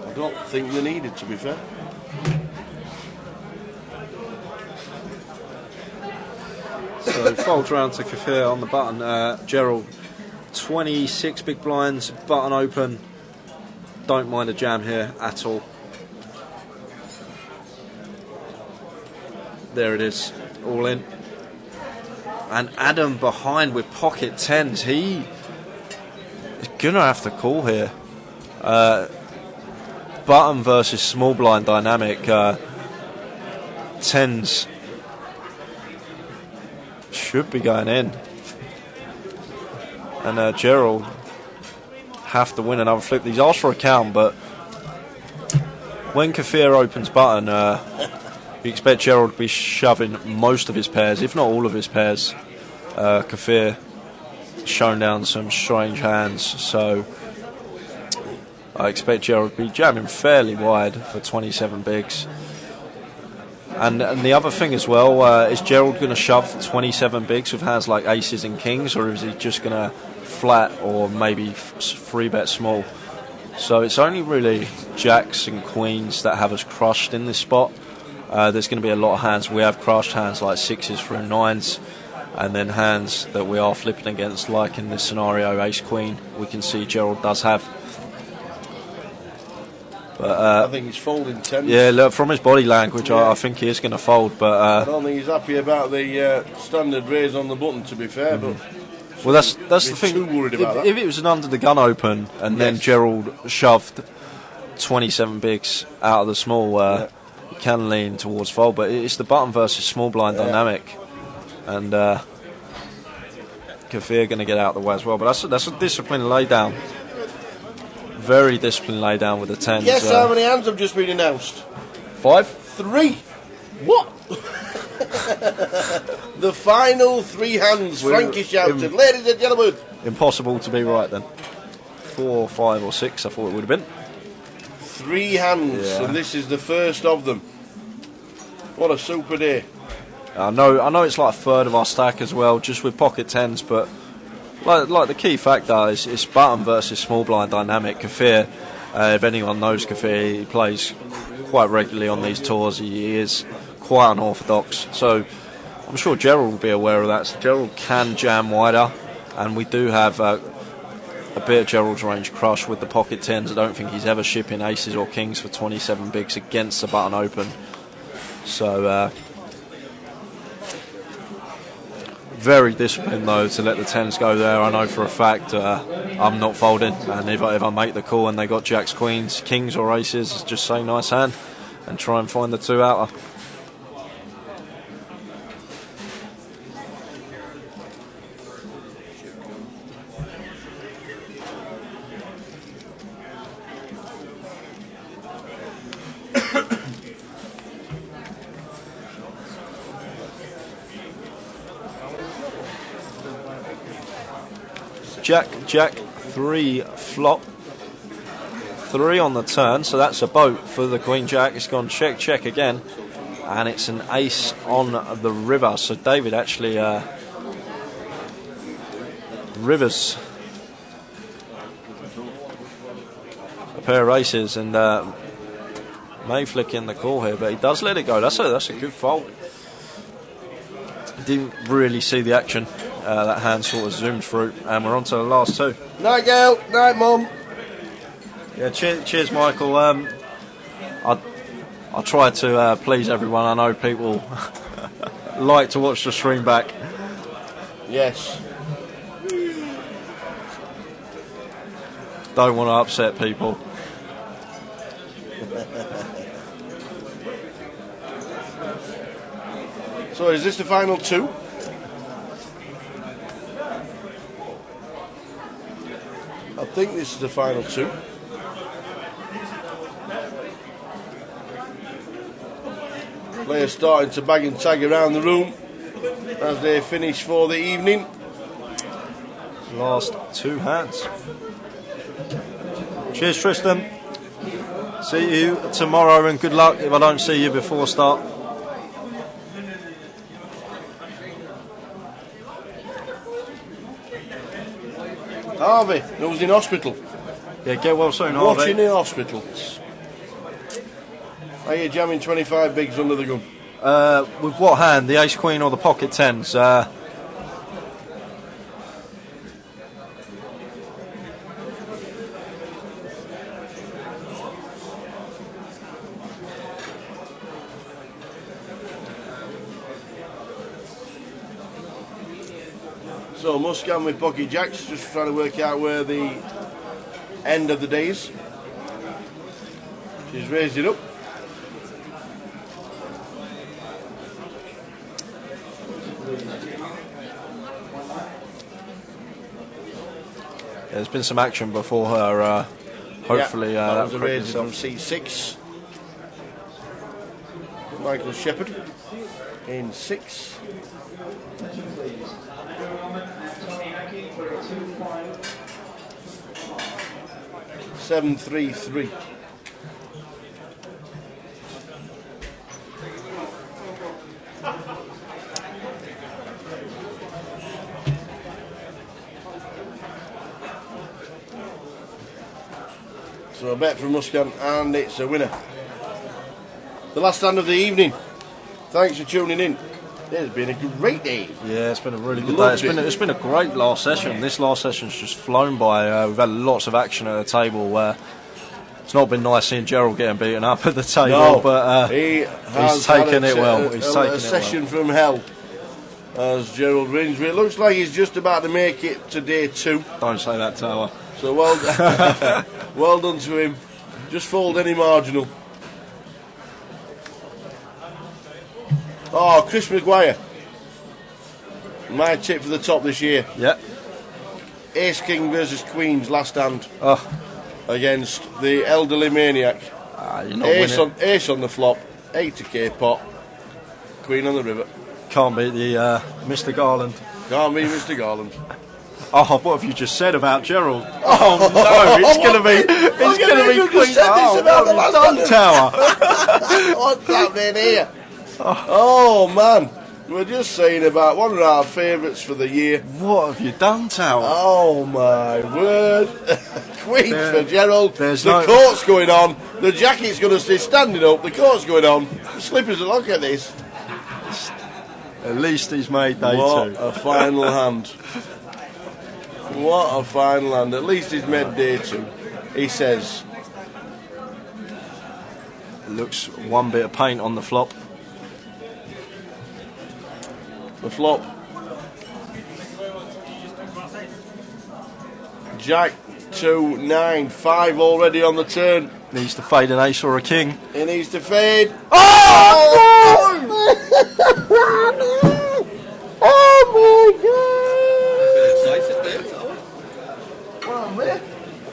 I don't think they need it, to be fair. So folds round to Kafir on the button. Gerald, 26 big blinds, button open. Don't mind a jam here at all. There it is, all in. And Adam behind with pocket 10s. He is going to have to call here. Button versus small blind dynamic. 10s should be going in. And Gerald have to win another flip. He's asked for a count, but when Kafir opens button, you expect Gerald to be shoving most of his pairs, if not all of his pairs. Kafir shown down some strange hands, so I expect Gerald to be jamming fairly wide for 27 bigs. And the other thing as well, is Gerald going to shove 27 bigs with hands like aces and kings, or is he just going to flat or maybe 3-bet small? So it's only really jacks and queens that have us crushed in this spot. There's going to be a lot of hands we have crushed, hands like 6s through 9s, and then hands that we are flipping against, like in this scenario, ace queen, we can see Gerald does have. But I think he's folding 10s. Yeah, look, from his body language, I think he is going to fold. But I don't think he's happy about the standard raise on the button, to be fair. But well, that's the thing. Too worried about that. If it was an under the gun open and then Gerald shoved 27 bigs out of the small, he can lean towards fold. But it's the button versus small blind dynamic, and Kafir going to get out of the way as well. But that's a disciplined lay down. Very disciplined lay down with the 10s. Guess how many hands have just been announced? 5? 3. What? The final 3 hands. Frankie shouted, ladies and gentlemen. Impossible to be right then. 4, 5 or 6 I thought it would have been. 3 hands, and this is the first of them. What a super day. I know it's like a third of our stack as well, just with pocket 10s, but like the key factor is it's button versus small blind dynamic. Kafir, if anyone knows Kafir, he plays quite regularly on these tours. He is quite unorthodox, so I'm sure Gerald will be aware of that. So Gerald can jam wider, and we do have a bit of Gerald's range crush with the pocket 10s. I don't think he's ever shipping aces or kings for 27 bigs against the button open. So very disciplined though to let the 10s go there. I know for a fact I'm not folding, and if I make the call and they got jacks, queens, kings or aces, just say nice hand and try and find the 2 outer. Jack, 3 flop, 3 on the turn, so that's a boat for the Queen Jack. It's gone check again, and it's an ace on the river. So David actually rivers a pair of aces, and may flick in the call here, but he does let it go. That's a good fold. Didn't really see the action. That hand sort of zoomed through, and we're on to the last 2. Night, girl. Night, Mum. Yeah, cheers, Michael. I try to please everyone. I know people like to watch the stream back. Yes. Don't want to upset people. So is this the final 2? I think this is the final 2. Players starting to bag and tag around the room as they finish for the evening. Last 2 hands. Cheers, Tristan. See you tomorrow, and good luck if I don't see you before start. Harvey, who's in hospital. Yeah, get well soon, Harvey. Watching in hospital. Are you jamming 25 bigs under the gun? With what hand? The ace queen or the pocket 10s? So Muscan with pocket jacks, just trying to work out where the end of the day is. She's raised it up. There's been some action before her. Hopefully, that was a will correct raise from itself. C6. Michael Shepherd in 6. Seven, 3, 3. So a bet from Muscan, and it's a winner. The last stand of the evening. Thanks for tuning in. It's been a great day. Yeah, it's been a really good day. It's been a great last session. This last session's just flown by. We've had lots of action at the table where it's not been nice seeing Gerald getting beaten up at the table, but he's taken it well. He's taken a session from hell, as Gerald wins. It looks like he's just about to make it to day 2. Don't say that, Tower. So well done to him. Just fold any marginal. Oh, Chris Maguire. My tip for the top this year. Yeah. Ace King versus Queens, last hand. Oh. Against the elderly maniac. You're not winning. Ace on the flop, 80k pot. Queen on the river. Can't beat the Mr. Garland. Can't beat Mr. Garland. Oh, what have you just said about Gerald? Oh no, it's going to be Queen. Tower. What's happening here? Oh man, we're just saying about one of our favourites for the year. What have you done, Tower? Oh my word. Queen for Gerald. The court's going on. The jacket's going to stay standing up. The court's going on. The slippers, look at this. At least he's made day 2. What a final hand. What a final hand. At least he's made day 2. He says. It looks one bit of paint on the flop. The flop. Jack 2, 9, 5 already on the turn. Needs to fade an ace or a king. He needs to fade. Oh my God!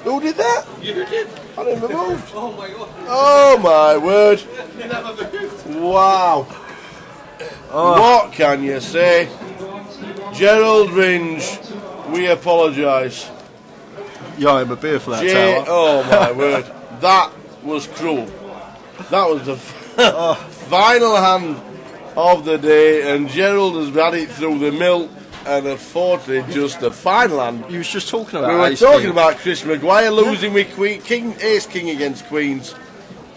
Who did that? You did. I didn't move. Oh my God. Oh my word. You never moved. Wow. What can you say? Gerald Ringe, we apologise. You owe him a beer for that, Tower. Oh my word. That was cruel. That was the final hand of the day, and Gerald has had it through the mill, and unfortunately just the final hand. You was just talking about We were ace talking king. about Chris Maguire losing with Ace King against Queens.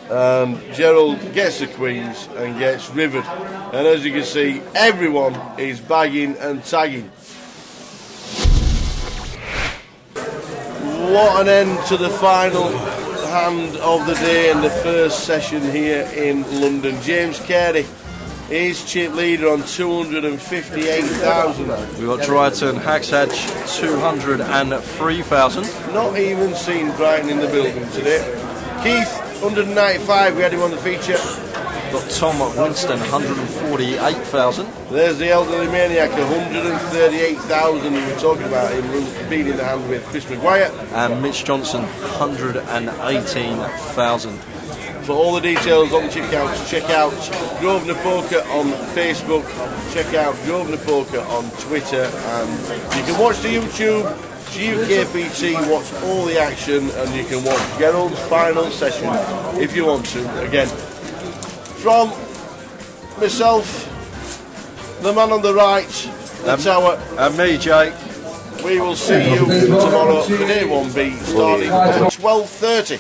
And Gerald gets the Queens and gets rivered. And as you can see, everyone is bagging and tagging. What an end to the final hand of the day and the first session here in London. James Carey is chip leader on 258,000. We've got Dryton Haxhadge 203,000. Not even seen Brighton in the building today. Keith, 195, we had him on the feature. Got Tom Winston 148,000. There's the elderly maniac, 138,000. We were talking about him being in the hand with Chris Maguire. And Mitch Johnson 118,000. For all the details on the checkouts, check out Grosvenor Poker on Facebook, check out Grosvenor Poker on Twitter, and you can watch the YouTube GUKPT, watch all the action, and you can watch Gerald's final session if you want to. Again, from myself, the man on the right, the tower, and me, Jake. we will see you tomorrow for day 1B starting at 12:30.